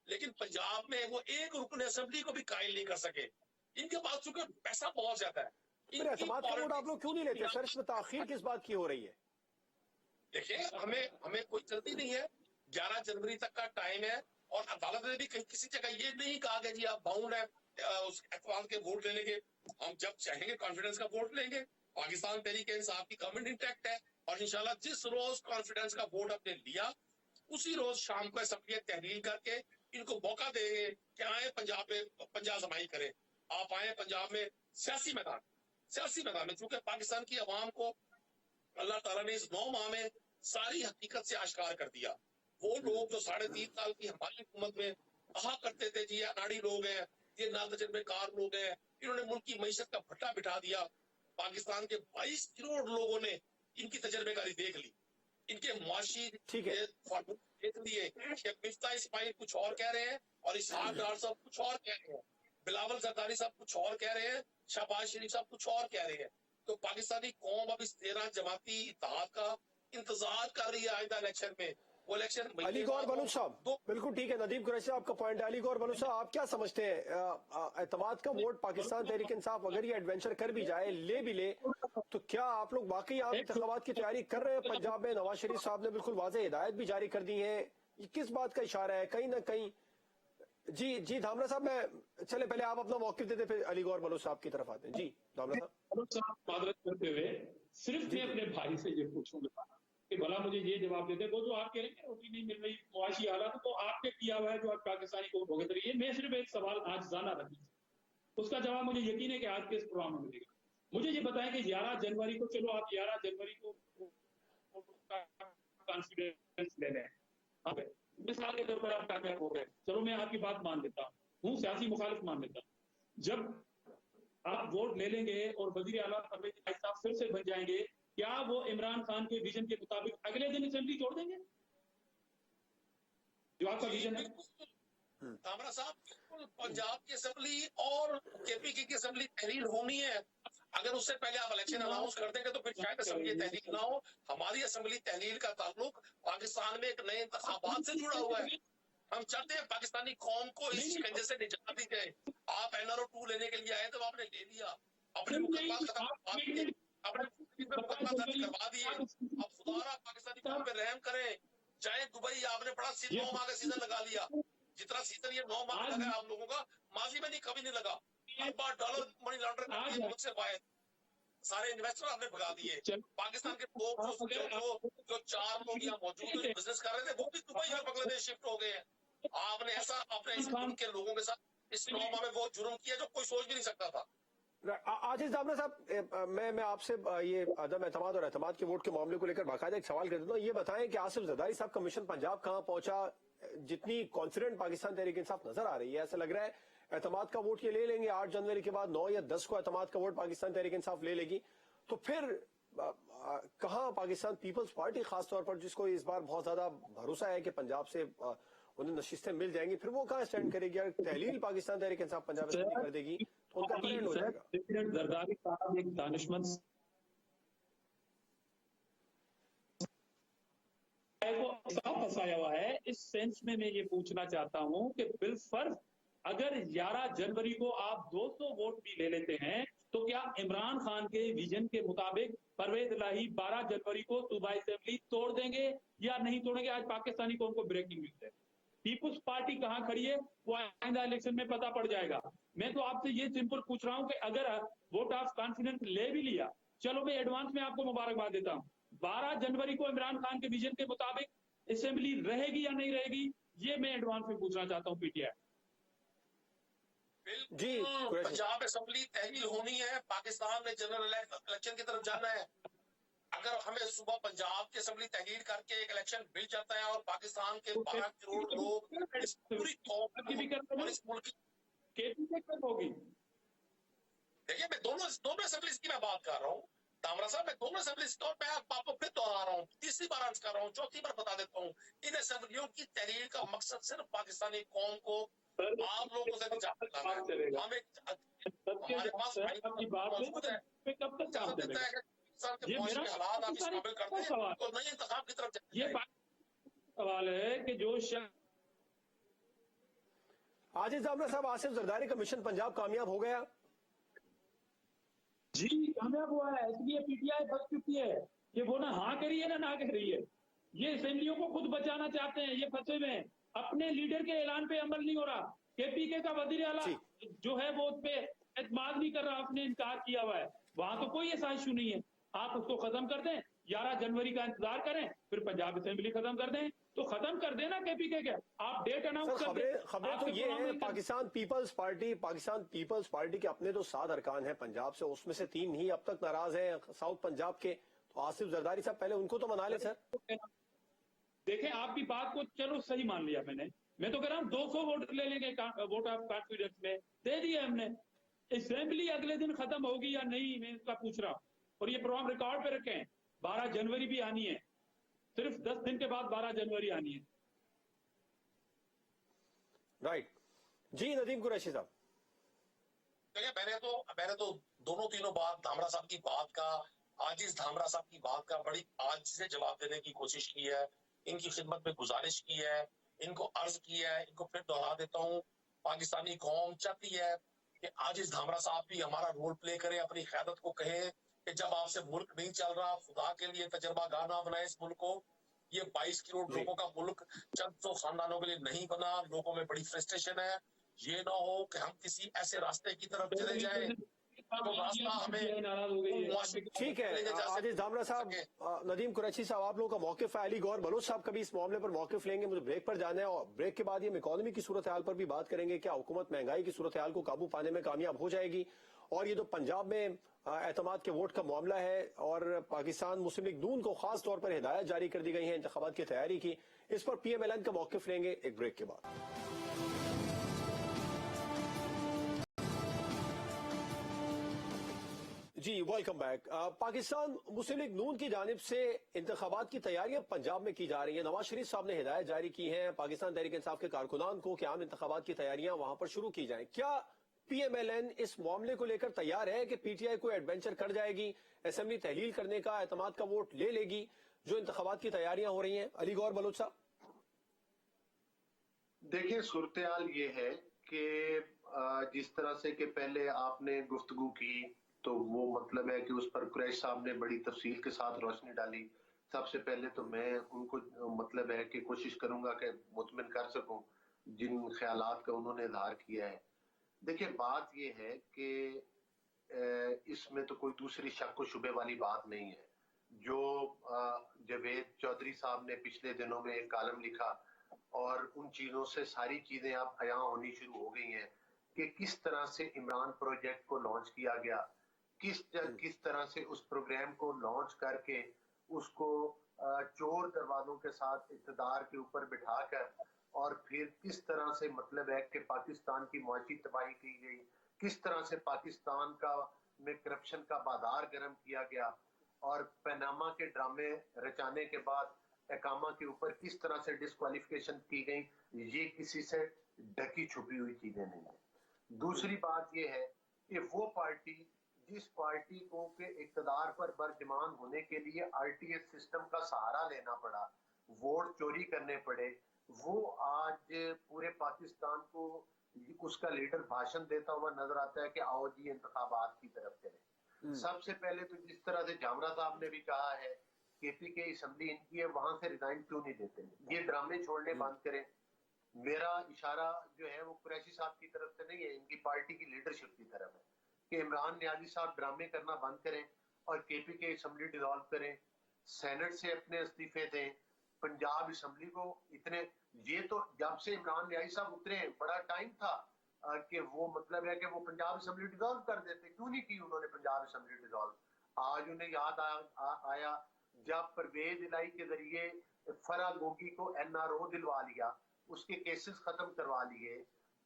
लेकिन पंजाब में वो एक रुकन असेंबली को भी कायल नहीं कर सके। इनके पास चूंकि पैसा बहुत ज्यादा है, फिर एतमाद का वोट आप लोग क्यों नहीं लेते सर? इसमें ताखीर किस बात की हो रही है? देखिए, हमें कोई जल्दी नहीं है। 11 जनवरी तक का टाइम है और अदालत ने भी कहीं किसी जगह ये नहीं कहा कि जी आप बाउंड है उस एतमाद के वोट लेने के। हम जब चाहेंगे कॉन्फिडेंस का वोट लेंगे। पाकिस्तान तहरीके इंसाफ की गवर्नमेंट इंटैक्ट है और इंशाल्लाह जिस रोज कॉन्फिडेंस का वोट आपने लिया उसी रोज शाम को असेंबली तहरीर करके इनको मौका देंगे कि आए पंजाब में पंजाब जमाई करें। आप आए पंजाब में सियासी मैदान में, चूंकि पाकिस्तान की आवाम को अल्लाह ताला ने इस 9 माह में सारी हकीकत से आश्कार कर दिया। वो लोग जो 3.5 साल की हमारी हुकूमत में कहा करते थे जी ये अनाड़ी लोग हैं, ये नातजुर्बेकार लोग हैं, इन्होंने मुल्क की मईशत का भट्टा बिठा दिया। पाकिस्तान के 22 करोड़ लोगों ने इनकी तजर्बेकारी देख ली, इनके मुआशी फॉर्मूले देख लिए। मिफ्ता इस्माइल कुछ और कह रहे हैं और इसहाक डार साहब कुछ और कह रहे हैं, बिलावल जरदारी साहब कुछ और कह रहे हैं, शहबाज शरीफ साहब कुछ और कह रहे हैं। तो पाकिस्तानी कौम अब इस 13 जमाती इत्तेहाद का इंतजार कर रही है आइंदा इलेक्शन में। वो इलेक्शन अली गौर बलूच साहब, बिल्कुल ठीक है, नदीम कुरैशी आपका पॉइंट है। अली गौर बलूच साहब, आप क्या समझते हैं एतमाद का वोट पाकिस्तान तहरीक इंसाफ अगर ये एडवेंचर कर भी जाए, ले भी ले, तो क्या आप लोग वाकई आप इंतखाबात की तैयारी कर रहे हैं? पंजाब में नवाज शरीफ साहब ने बिल्कुल वाज़ेह हिदायत भी जारी कर दी है, ये किस बात का इशारा है? कहीं ना कहीं जी धामरा साहब, मैं चले पहले आप अपना मौक़िफ़ देते फिर अली गौर बलूच साहब की तरफ आते हैं। जी धामरा साहब, मादरत करते हुए सिर्फ मैं अपने भाई से ये पूछूंगा कि भला मुझे ये जवाब देते, वो जो आप कह रहे हैं रोटी नहीं मिल रही, मुआशी हालात, तो आपने किया हुआ है जो आप पाकिस्तानी को भुगत रही है। मैं सिर्फ एक सवाल आज जाना रखी, उसका जवाब मुझे यकीन है कि आज के इस प्रोग्राम में मिलेगा। मुझे ये बताएं कि 11 जनवरी को, चलो आप 11 जनवरी को कॉन्फिडेंस ले लें, मिसाल के तौर पर आप कामयाब हो गए, चलो मैं आपकी बात मान लेता हूँ, सियासी मुखालिफ मान लेता हूँ। जब आप वोट ले लेंगे और वजीर आला परवेज इलाही साहब फिर से बन जाएंगे, क्या वो इमरान खान के विजन के मुताबिक अगले दिन असेंबली छोड़ देंगे जो आपका विजन है? कामरा साहब, बिल्कुल पंजाब की असेंबली और केपीके की असेंबली तहरीर होनी है। अगर उससे पहले आप इलेक्शन अनाउंस कर देंगे तो फिर शायद असेंबली तहरीर ना हो। हमारी असेंबली तहरीर का ताल्लुक पाकिस्तान में एक नए इंतखाबात से जुड़ा हुआ है। हम चाहते हैं पाकिस्तानी कौम को इस शिकंजे से निजात दी जाए। आप NRO 2 लेने के लिए आए तो आपने ले लिया, अपने मुकदमा खत्म करवा दिए, अब खुदारा पाकिस्तानी कौम पे रहम करें। चाहे दुबई आपने बड़ा 9 माह का सीजन लगा लिया, जितना सीजन ये 9 माह लगा आप लोगों का माजी में नहीं कभी नहीं लगा। $1 मनी लॉन्ड्रिंग से बाहर सारे इन्वेस्टर आपने भगा दिए। पाकिस्तान के लोग जो 4 लोग यहाँ मौजूद बिजनेस कर रहे थे वो भी दुबई और बांग्लादेश शिफ्ट हो गए हैं। आपने ऐसा अपने इस मुल्क के लोगों के साथ इस 9 माह में वो जुर्म किया जो कोई सोच भी नहीं सकता था। आजिज दामरा साहब, मैं आपसे ये अदम एतमाद और एतमाद के वोट के मामले को लेकर बाकायदा एक सवाल कर देता हूँ। ये बताएं कि आसिफ जरदारी साहब का मिशन पंजाब कहाँ पहुंचा? जितनी कॉन्फिडेंट पाकिस्तान तहरीक इंसाफ नजर आ रही है, ऐसा लग रहा है एतमाद का वोट ये ले लेंगे 8 जनवरी के बाद, 9 या 10 को एतमाद का वोट पाकिस्तान तहरीक इंसाफ ले लेगी। तो फिर कहाँ पाकिस्तान पीपल्स पार्टी खासतौर पर, जिसको इस बार बहुत ज्यादा भरोसा है कि पंजाब से उन्हें नशिस्तें मिल जाएंगी, फिर वो कहाँ स्टैंड करेगी? अगर तहलील पाकिस्तान तहरीक इंसाफ पंजाब असेंबली कर देगी तो उनका ट्रेंड हो जाएगा। जरदारी साहब एक दानिशमंद फंसाया हुआ है। इस सेंस में मैं ये पूछना चाहता हूँ कि बिलफर्ज अगर 11 जनवरी को आप 200 वोट भी ले लेते हैं तो क्या इमरान खान के विजन के मुताबिक परवेज इलाही 12 जनवरी को सूबाई असेंबली तोड़ देंगे या नहीं तोड़ेंगे? आज पाकिस्तानी कौम को ब्रेकिंग न्यूज है। पीपुल्स पार्टी कहां खड़ी है वो आइंदा इलेक्शन में पता पड़ जाएगा। मैं तो आपसे ये सिंपल पूछ रहा हूं कि अगर वोट ऑफ कॉन्फिडेंस ले भी लिया, चलो मैं एडवांस में आपको मुबारकबाद देता हूं, 12 जनवरी को इमरान खान के विजन के मुताबिक असेंबली रहेगी या नहीं रहेगी, ये मैं एडवांस में पूछना चाहता हूँ पीटीआई। जी, पंजाब असेंबली तहलील होनी है, पाकिस्तान में जनरल इलेक्शन की तरफ जाना है। अगर हमें सुबह पंजाब की असेंबली तहलील करके एक इलेक्शन मिल जाता है और पाकिस्तान के 12 करोड़ लोग इस पूरी कौम और इस मुल्क की होगी। देखिए, मैं दोनों असेंबलीज की मैं बात कर रहा हूँ दामरा साहब, मैं दोनों असेंबलीज को मैं आपको फिर दोहरा रहा हूँ, तीसरी बार अर्ज कर रहा हूँ, चौथी बार बता देता हूँ। इन असेंबलियों की तहलील का मकसद सिर्फ पाकिस्तानी कौम को आप लोगों से निजात दिलाना है। हमारे पास मौजूद है, कब तक इजाजत देता है कि हालात आप इस काबिल करते हैं तो नई इंतखाब की तरफ जाए। सवाल है कि जो आजिज दामरा साहब, आसिफ जरदारी का मिशन पंजाब कामयाब हो गया? जी कामयाब हुआ है, इसलिए पीटीआई बच चुकी है कि वो ना हाँ करी है ना कह रही है। ये असेंबलियों को खुद बचाना चाहते हैं, ये फंसे हुए हैं। अपने लीडर के ऐलान पे अमल नहीं हो रहा। केपीके का वजीर आला जी जो है वो उस पे एतमाद नहीं कर रहा, उसने इनकार किया हुआ है। वहां तो कोई ऐसा इशू नहीं है। आप उसको खत्म कर दें, 11 जनवरी का इंतजार करें, फिर पंजाब असेंबली खत्म कर दें, तो खत्म कर देना केपीके का। आप डेट सर, अनाउंस कर खबरें दें। खबरें तो आपके ये प्रोग्राम है, में पाकिस्तान पीपल्स पार्टी के अपने तो 7 अरकान हैं पंजाब से, उसमें से 3 ही अब तक नाराज हैं साउथ पंजाब के। तो आसिफ जरदारी साहब पहले उनको तो मना ले सर। देखें, आपकी बात को चलो सही मान लिया मैंने। मैं तो कह रहा हूं 200 वोट ले लेंगे वोट ऑफ कॉन्फिडेंस में, दे दिए हमने। असेंबली अगले दिन खत्म होगी या नहीं, मैं इसका पूछ रहा हूं। और ये प्रोग्राम रिकॉर्ड पे रखें, 12 जनवरी भी आनी है, सिर्फ 10 दिन के बाद 12 जनवरी आनी है। राइट जी, नदीम कुरैशी साहब। देखिए, मैंने तो दोनों तीनों बात, धामरा साहब की बात का, आजिज धामरा साहब की बात का बड़ी आज से जवाब देने की कोशिश की है, इनकी खिदमत में गुजारिश की है, इनको अर्ज किया है। इनको फिर दोहरा देता हूँ, पाकिस्तानी कौम चाहती है कि आजिज धामरा साहब भी हमारा रोल प्ले करें, अपनी क़यादत को कहे कि जब आपसे मुल्क नहीं चल रहा, खुदा के लिए तजर्बा गाना बनाए इस मुल्क को। ये 22 करोड़ लोगों का मुल्क चंद 100 खानदानों के लिए नहीं बना। लोगों में बड़ी फ्रस्ट्रेशन है। ये ना हो कि हम किसी ऐसे रास्ते की तरफ चले जाएं जो रास्ता हमें नाराज हो गई है। ठीक है आजिज धामरा साहब, नदीम कुरैशी साहब, आप लोगों का मौकिफ है। अली गौर बलोच साहब कभी इस मामले पर मौकिफ लेंगे? मुझे ब्रेक पर जाना है और ब्रेक के बाद ये इकोनॉमी की सूरत हाल पर भी बात करेंगे। क्या हुकूमत महंगाई की सूरत हाल को काबू पाने में कामयाब हो जाएगी? और ये जो पंजाब में एतमाद के वोट का मामला है और पाकिस्तान मुस्लिम लीग नून को खास तौर पर हिदायत जारी कर दी गई है इंतखाबात की तैयारी की, इस पर PMLN का मौकिफ लेंगे एक ब्रेक के बाद। जी वेलकम बैक। पाकिस्तान मुस्लिम लीग नून की जानिब से इंतखाबात की तैयारियां पंजाब में की जा रही है। नवाज शरीफ साहब ने हिदायत जारी की है पाकिस्तान तहरीक इंसाफ के कारकुनान को कि आम इंतखाबात की तैयारियां वहां पर शुरू की जाएं। क्या PMLN इस मामले को लेकर तैयार है कि PTI कोई एडवेंचर कर जाएगी, असेंबली तहलील करने का, एतमाद का वोट ले लेगी जो इंतखाबात की तैयारियां हो रही हैं? अली गौर बलोच साहब। देखिए, सूरत हाल ये है कि जिस तरह से कि पहले आपने गुफ्तगू की, तो वो मतलब है कि उस पर कुरैश साहब ने बड़ी तफसील के साथ रोशनी डाली। सबसे पहले तो मैं उनको मतलब है कि कोशिश करूंगा कि मुतमिन कर सकूं जिन ख्यालात का उन्होंने इजहार किया है। देखिए, बात ये है कि इसमें तो कोई दूसरी शक व शुबे वाली बात नहीं है। जो जावेद चौधरी साहब ने पिछले दिनों में एक कालम लिखा और उन चीजों से सारी चीजें अब अयां होनी शुरू हो गई हैं कि किस तरह से इमरान प्रोजेक्ट को लॉन्च किया गया, किस तरह से उस प्रोग्राम को लॉन्च करके उसको चोर दरवाजों के साथ इक़्तिदार के ऊपर बिठाकर और फिर किस तरह से मतलब है कि पाकिस्तान की मुआशी तबाही की गई, किस तरह से पाकिस्तान का में करप्शन का बाजार गर्म किया गया और पनामा के ड्रामे रचाने के बाद एकामा के ऊपर किस तरह से डिस्क्वालिफिकेशन की गई, ये किसी से ढकी छुपी हुई चीजें नहीं है। दूसरी बात ये है कि वो पार्टी जिस पार्टी को के इक़्तिदार पर बरजमान होने के लिए RTS सिस्टम का सहारा लेना पड़ा, वोट चोरी करने पड़े, वो आज पूरे पाकिस्तान को उसका लीडर भाषण देता हुआ नजर आता है कि आओ जी इंतखाबात की तरफ चले। सबसे पहले तो जिस तरह से जामरा साहब ने भी कहा है KPK असेंबली इनकी है, वहां से रिजाइन क्यों नहीं देते? ये ड्रामे छोड़ने बंद करें। मेरा इशारा जो है वो कुरैशी साहब की तरफ से नहीं है, इनकी पार्टी की लीडरशिप की तरफ है कि इमरान नियाजी साहब ड्रामे करना बंद करें और KPK असेंबली डिसॉल्व करें, सेनेट से अपने इस्तीफे दें। पंजाब असेंबली को इतने, ये तो जब से इमरान नियाजी साहब उतरे बड़ा टाइम था कि वो मतलब है कि वो पंजाब असेंबली डिसॉल्व कर देते। क्यों नहीं की उन्होंने पंजाब असेंबली डिसॉल्व? आज उन्हें याद आया जब परवेज इलाही के जरिए फरा गोगी को NRO दिलवा लिया, उसके केसेस खत्म करवा लिए,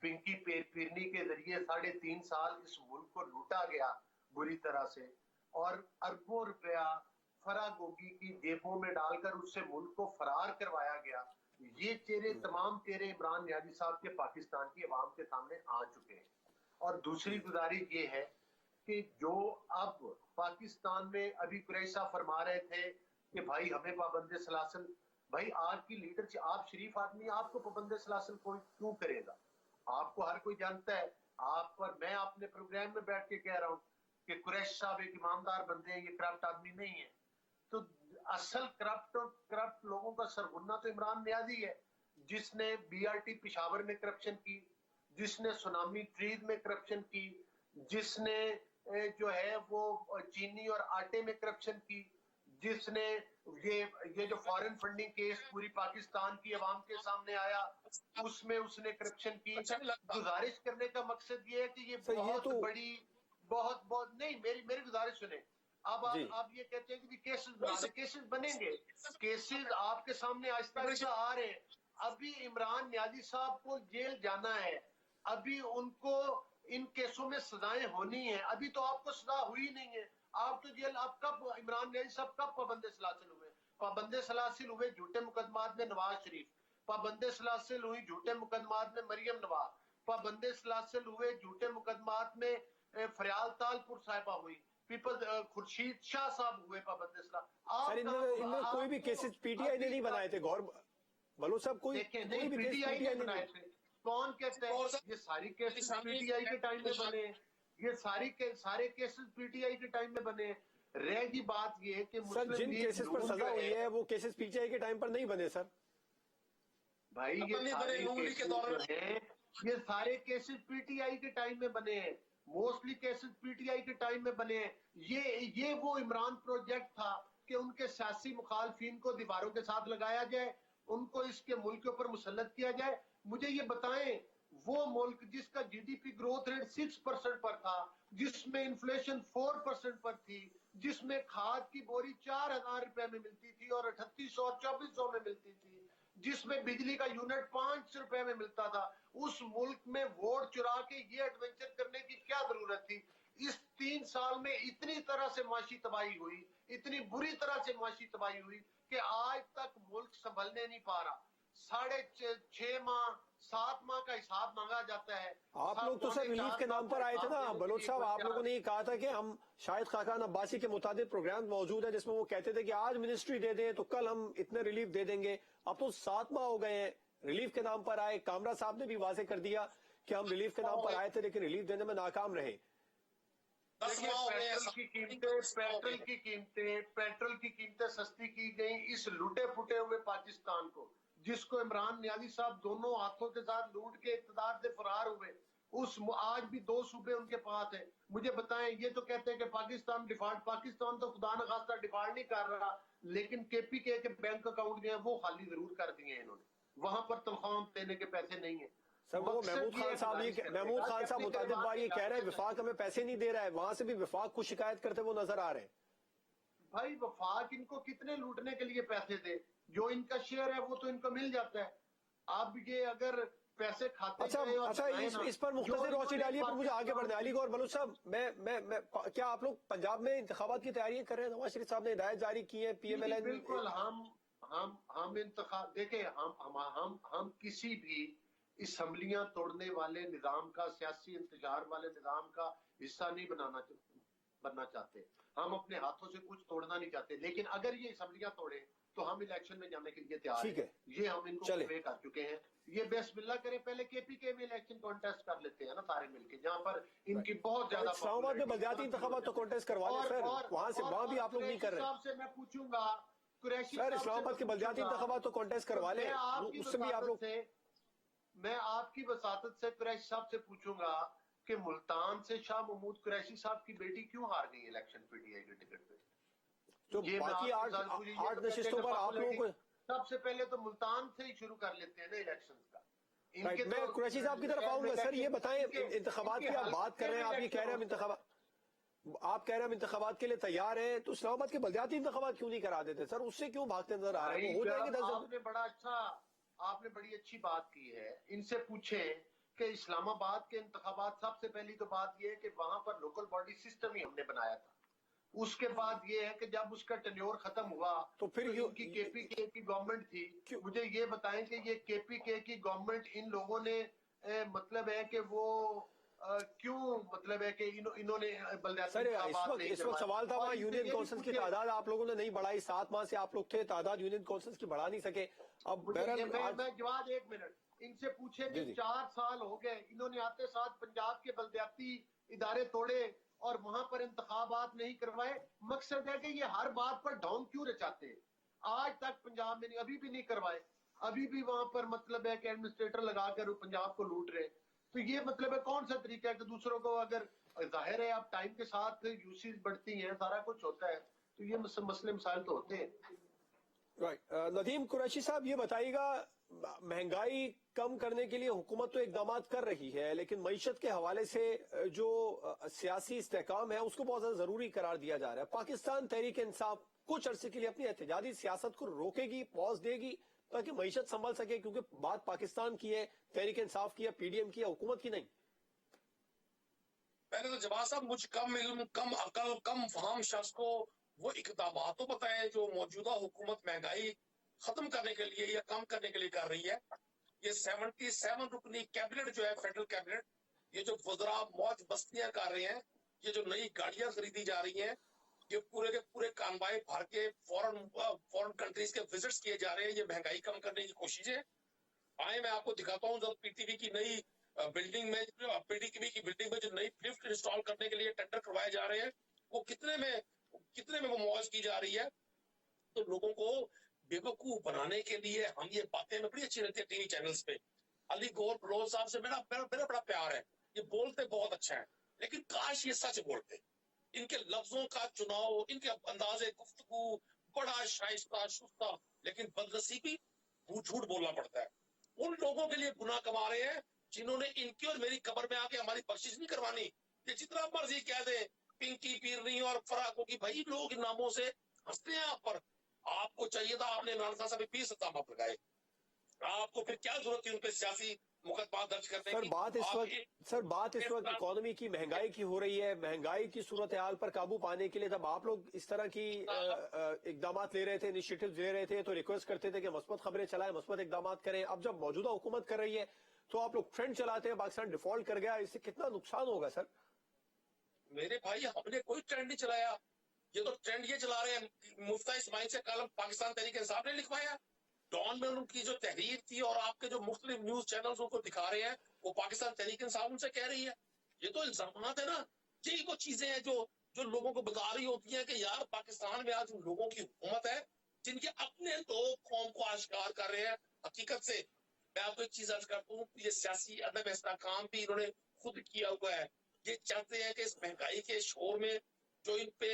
पिंकी पीरनी के जरिए 3.5 साल इस मुल्क को लूटा गया बुरी तरह से और अरबों रुपया फरा गोगी की जेबों में डालकर उससे मुल्क को फरार करवाया गया। ये चेहरे, तमाम चेहरे इमरान नियाजी साहब के पाकिस्तान की अवाम के सामने आ चुके हैं। और दूसरी गुजारिश ये है कि जो अब पाकिस्तान में अभी कुरैशी साहब फरमा रहे थे कि भाई हमें पाबंदे सलासल, भाई आपकी लीडरशिप, आप शरीफ आदमी, आपको पाबंदे सलासल कोई क्यों करेगा? आपको हर कोई जानता है। आप पर मैं अपने प्रोग्राम में बैठ के कह रहा हूँ कि कुरैशी साहब एक ईमानदार बंदे हैं, ये करप्ट आदमी नहीं है। तो असल करप्ट लोगों का सरगुना तो इमरान नियाज़ी है, जिसने बीआरटी पिशावर में करप्शन की, जिसने सुनामी ट्रीज में करप्शन की, जिसने जो है वो चीनी और आटे में करप्शन की, जिसने ये जो फॉरेन फंडिंग केस पूरी पाकिस्तान की आवाम के सामने आया उसमें उसने करप्शन की। गुजारिश करने का मकसद ये है कि ये बहुत बड़ी बहुत नहीं, मेरी गुजारिश सुने। अब आप ये कहते हैं कि केसेस बनेंगे, केसेस आपके सामने आहिस्ता आहिस्ता आ रहे हैं। अभी इमरान नियाज़ी साहब को जेल जाना है, अभी उनको इन केसों में सजाएं होनी है, अभी तो आपको सजा हुई नहीं है। आप तो जेल, आप कब इमरान नियाज़ी साहब कब पाबंदे सलासिल हुए? पाबंदे सलासिल हुए झूठे मुकदमात में नवाज शरीफ, पाबंदे सलासिल हुई झूठे मुकदमात में मरियम नवाज, पाबंदे सलासिल हुए झूठे मुकदमात में फरियाल तालपुर साहिबा हुई, खुर्शीद शाह साहब हुए पाबंदे सलाह। इनमें कोई भी केसेस पीटीआई ने नहीं बनाए थे, गौर बलोच साहब, कोई नहीं पीटीआई ने बनाए थे। कौन कहते हैं ये सारी केसेस पीटीआई के टाइम में बने? ये सारे केसेस पीटीआई के टाइम में बने। रहेगी बात ये कि सर जिन केसेस पर सजा हुई है वो केसेस पीटीआई के टाइम पर नहीं बने सर। भाई ये सारे केसेस पीटीआई के टाइम में बने हैं, मोस्टली केसेस पीटीआई के टाइम में बने हैं। ये वो इमरान प्रोजेक्ट था कि उनके सियासी मुखालफिन को दीवारों के साथ लगाया जाए, उनको इसके मुल्क के ऊपर मुसल्लत किया जाए। मुझे ये बताएं, वो मुल्क जिसका जीडीपी ग्रोथ रेट 6% पर था, जिसमें इन्फ्लेशन 4% पर थी, जिसमें खाद की बोरी 4,000 रुपए में मिलती थी और 3800 और 2400 में मिलती थी, जिसमें बिजली का यूनिट 5 रुपए में मिलता था, उस मुल्क में वोट चुरा के ये एडवेंचर करने की क्या जरूरत थी? इस 3 साल में इतनी तरह से माशी तबाही हुई, इतनी बुरी तरह से माशी तबाही हुई कि आज तक मुल्क संभलने नहीं पा रहा। 6.5 माह 7 माह का हिसाब मांगा जाता है। आप लोग तो सर रिलीफ के नाम पर आए थे ना बलोच साहब, आप लोगों ने ये कहा था कि हम शाहिद खाकान अब्बासी के मुताबिक प्रोग्राम मौजूद है जिसमें वो कहते थे कि आज मिनिस्ट्री दे दें तो कल हम इतने रिलीफ दे देंगे। अब तो 7 माह हो गए हैं, रिलीफ के नाम पर आए। कामरा साहब ने भी वाजे कर दिया कि हम रिलीफ के नाम पर आए थे लेकिन रिलीफ देने में नाकाम रहे। पेट्रोल की कीमतें सस्ती की गई इस लुटे फुटे हुए पाकिस्तान को, जिसको इमरान नियाज़ी साहब दोनों हाथों के साथ लूट के इक़्तिदार से फरार हुए, आज भी 2 सूबे उनके पास है। मुझे बताएं, ये तो कहते हैं कि पाकिस्तान डिफॉल्ट, पाकिस्तान तो खुदा न खास्ता डिफॉल्ट नहीं कर रहा, लेकिन केपीके के बैंक अकाउंट जो है वो खाली जरूर कर दिए हैं इन्होंने, वहां पर तनख्वाह देने के पैसे नहीं है। सर वो महमूद खान साहब मुताबिक बार ये कह रहे हैं विफाक हमें पैसे नहीं दे रहा है, वहां से भी विफाक को शिकायत करते वो नजर आ रहे हैं। भाई वफाक इनको कितने लूटने के लिए पैसे दे, जो इनका शेयर है वो तो इनको मिल जाता है। अब ये अगर पैसे खाते अच्छा इस पर मुख्तसर रोशनी डालिए पर मुझे आगे बढ़ना है। अली गौर बलूच साहब, मैं क्या आप लोग पंजाब में इंतखाबात की तैयारी कर रहे हैं? नवाज शरीफ साहब ने हिदायत जारी की है पीएमएलएन। बिल्कुल, हम इंतखाब देखें, हम किसी भी असम्बलियां तोड़ने वाले निजाम का, सियासी इंतजार वाले निजाम का हिस्सा नहीं बनना चाहते। हम अपने हाथों से कुछ तोड़ना नहीं चाहते, लेकिन अगर ये असम्बलियां तोड़े तो हम इलेक्शन में जाने के लिए तैयार हैं। ये हम इनको कन्वे कर चुके हैं। ये बिस्मिल्लाह करें, पहले केपीके में इलेक्शन कॉन्टेस्ट कर लेते हैं ना सारे मिलके, जहां पर इनकी बहुत ज्यादा इस्लामाबाद में बलदियाती इंतखाबात तो कॉन्टेस्ट करवा लें सर, वहां भी आप लोग नहीं कर रहे। से मैं पूछूंगा कुरैशी सर, इस्लामाबाद के बलदियाती इंतखाबात तो कॉन्टेस्ट करवा लें, उससे भी आप लोग। मैं आपकी वसातत से कुरैशी साहब से पूछूंगा कि मुल्तान से शाह महमूद कुरैशी साहब की बेटी क्यों हार गई इलेक्शन पीटीआई के टिकट पे? तो बाकी 8 नशिस्तों पर आप लोगों को सबसे पहले तो मुल्तान से ही शुरू कर लेते हैं ना इलेक्शंस का। मैं कुरैशी साहब की तरफ आऊंगा। सर ये बताएं, इंतखाबात की आप बात कर रहे हैं, आप ये कह रहे हैं हम इंतखाबात के लिए तैयार हैं, तो इस्लामाबाद के बलदियाती इंतखाबात क्यों नहीं करा देते सर? उससे क्यों भागते नजर आ रहे हैं? हो जाएंगे। आपने बड़ी अच्छी बात की है। इनसे पूछें कि इस्लामाबाद के इंतखाबात, सबसे पहली तो बात यह है कि वहां पर लोकल बॉडी सिस्टम ही हमने बनाया था। उसके बाद ये है कि जब उसका टेन्योर खत्म हुआ तो फिर उनकी केपीके की गवर्नमेंट थी। मुझे ये बताएं कि ये केपीके की गवर्नमेंट इन लोगों ने मतलब है कि वो क्यों, मतलब है कि इन्होंने सर इस वक्त सवाल था वहाँ यूनियन काउंसिल की तादाद आप लोगों ने नहीं बढ़ाई। 7 माह से आप लोग थे, तादाद यूनियन काउंसिल की बढ़ा नहीं सके। अब मैं जवाब 1 मिनट इनसे पूछे कि 4 साल हो गए इन्होंने आते साथ पंजाब के बलदियाती इदारे तोड़े, और वहां पर इंतखाबात नहीं करवाए। मकसद है कि ये हर बात पर ढोंग क्यों रचाते हैं। आज तक पंजाब में नहीं, अभी भी नहीं करवाए, अभी भी वहां पर मतलब है कि एडमिनिस्ट्रेटर लगाकर पंजाब को लूट रहे। तो ये मतलब है कौन सा तरीका है कि दूसरों को, अगर जाहिर है आप टाइम के साथ यूसेज बढ़ती हैं, सारा कुछ होता है, तो ये मसले मसाइल तो होते हैं। राइट। नदीम कुरैशी साहब, ये बताइएगा, महंगाई कम करने के लिए हुकूमत तो इकदाम कर रही है, लेकिन मईशत के हवाले से जो सियासी इस्तेहकाम है उसको बहुत ज्यादा जरूरी करार दिया जा रहा है। पाकिस्तान तहरीक इंसाफ कुछ अरसे के लिए अपनी एहतजाजी सियासत को रोकेगी, पॉज देगी, ताकि मईशत संभल सके, क्योंकि बात पाकिस्तान की है, तहरीक इंसाफ की है, पीडीएम की है, हुकूमत की नहीं। पहले तो जवाब साहब, मुझ कम इल्म, कम अकल, कम फहम शख्स को वो इकदाम तो बताएं जो मौजूदा हुकूमत महंगाई खत्म करने के लिए या कम करने के लिए कर रही है। ये 77 रुकनी कैबिनेट जो है, फेडरल कैबिनेट, ये जो वज़रा मौज मस्तियां कर रहे हैं, ये जो नई गाड़ियां खरीदी जा रही हैं, ये पूरे के पूरे कानवाई भर के फॉरेन कंट्रीज के विजिट्स किए जा रहे हैं, ये महंगाई कम करने की कोशिश है। आए मैं आपको दिखाता हूँ, जब पीटीवी की नई बिल्डिंग में, पीटीवी की बिल्डिंग में जो नई लिफ्ट इंस्टॉल करने के लिए टेंडर करवाए जा रहे हैं, वो कितने में वो मौज की जा रही है। तो लोगों को बेवकूफ बनाने के लिए हम ये बातें में बड़ी अच्छी लगती है टीवी चैनल्स पे। अली गौर बलोच साहब से मेरा बड़ा प्यार है, ये बोलते बहुत अच्छा है, लेकिन काश ये सच बोलते। इनके लफ्जों का चुनाव, इनके अंदाजे गुफ्तगू बड़ा शाइस्ता शुस्ता, लेकिन बदनसीबी झूठ बोलना पड़ता है। उन लोगों के लिए गुनाह कमा रहे हैं जिन्होंने इनकी और मेरी कब्र में आके हमारी बख्शिश नहीं करवानी। ये जितना मर्जी कह दे, पिंकी पीरनी और फराको की, भाई लोग इन नामों से हंसते हैं आप पर। आपको चाहिए था, आपने इमरान खान साहब 20 इल्जाम लगाए, आपको फिर क्या जरूरत थी उन पे सियासी मुकदमा दर्ज करने सर की। बात इस वक्त इकोनॉमी की, महंगाई की हो रही है। महंगाई की सूरत हाल पर काबू पाने के लिए जब आप लोग इस तरह की इकदाम ले रहे थे, इनिशिएटिव ले रहे थे, तो रिक्वेस्ट करते थे कि मस्बत खबरें चलाएं, मस्बत इकदाम करें। अब जब मौजूदा हुकूमत कर रही है तो आप लोग ट्रेंड चलाते हैं, पाकिस्तान डिफॉल्ट कर गया, इससे कितना नुकसान होगा सर? मेरे भाई, हमने कोई ट्रेंड नहीं चलाया, ये तो ट्रेंड ये चला रहे हैं। मुफ्ता इस्माइल से कलम पाकिस्तान तहरीक इंसाफ ने लिखवाया, डॉन में उनकी जो तहरीर थी, और आपके जो मुख्तलिफ न्यूज चैनल्स उनको दिखा रहे हैं, वो पाकिस्तान तहरीक इंसाफ उनसे कह रही है। ये तो इल्जामात है ना। यही वो चीजें हैं जो जो लोगों को बता रही होती हैं कि यार पाकिस्तान में आज लोगों की हुकूमत है जिनके अपने लोग कौम को आश्कार कर रहे हैं। हकीकत से मैं आपको एक चीज अर्ज करता हूँ, ये सियासी अदब इस्तेहकाम भी इन्होंने खुद किया हुआ है। ये चाहते हैं कि इस महंगाई के शोर में जो इन पे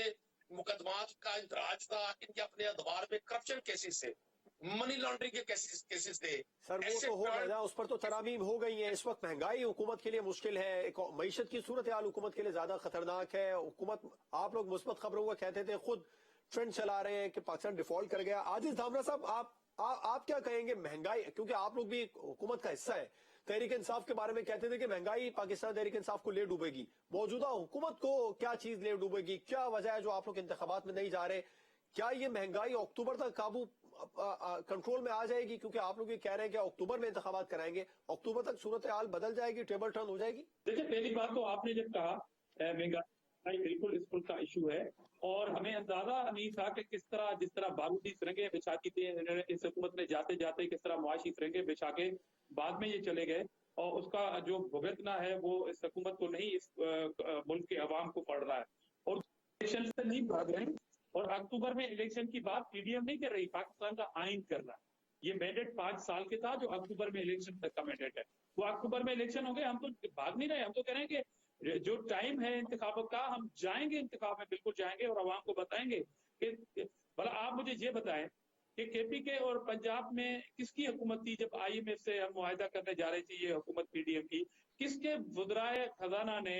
मुकदमात का इंदराज था, इनके अपने अदवार में करप्शन केसेस से, मनी लॉन्ड्रिंग के केसेस थे सर वो तो हो गया, उस पर तो तरामीम हो गई है। इस वक्त महंगाई हुकूमत के लिए मुश्किल है, मईशत की सूरत हाल हुकूमत के लिए ज्यादा खतरनाक है। हुकूमत, आप लोग मुस्बत खबरों का कहते थे, खुद ट्रेंड चला रहे हैं कि पाकिस्तान डिफॉल्ट कर गया। आजिज धामरा साहब, आप क्या कहेंगे? महंगाई, क्योंकि आप लोग भी हुकूमत का हिस्सा है, तहरीक इंसाफ के बारे में कहते थे कि महंगाई पाकिस्तान तहरीक इंसाफ को ले डूबेगी, मौजूदा हुकूमत को क्या चीज ले डूबेगी? क्या वजह है जो आप लोग इंतखाबात में नहीं जा रहे? क्या ये महंगाई अक्टूबर तक काबू कंट्रोल में आ जाएगी? क्योंकि आप लोग ये कह रहे हैं कि अक्टूबर में इंतखाबात कराएंगे, अक्टूबर तक सूरत हाल बदल जाएगी, टेबल टर्न हो जाएगी? देखिए, पहली बात तो आपने जब कहा महंगाई बिल्कुल स्कूल का इशू है, और हमें अंदाजा नहीं था कि किस तरह, जिस तरह बारूदी सुरंगें बिछाती थी इस हुकूमत ने जाते जाते, किस तरह मुआशी सुरंगें बिछा के बाद में ये चले गए, और उसका जो भुगतना है वो इस हुकूमत को नहीं, इस मुल्क के अवाम को पड़ रहा है। और इलेक्शन से नहीं भाग रहे हैं, और अक्टूबर में इलेक्शन की बात पीडीएम नहीं कर रही, पाकिस्तान का आइन कर रहा है। ये मैंडेट 5 साल के था जो अक्टूबर में इलेक्शन तक का मैंडेट है, वो अक्टूबर में इलेक्शन हो गए। हम तो भाग नहीं रहे, हम तो कह रहे हैं कि जो टाइम है इंतखाब का, हम जाएंगे इंतखाब में, बिल्कुल जाएंगे, और अवाम को बताएंगे कि भला आप मुझे ये बताएं कि केपीके और पंजाब में किसकी हुकूमत थी जब IMF से हम मुआहिदा करने जा रही थी, ये हुकूमत पीडीएम की? किसके वज़राए खजाना ने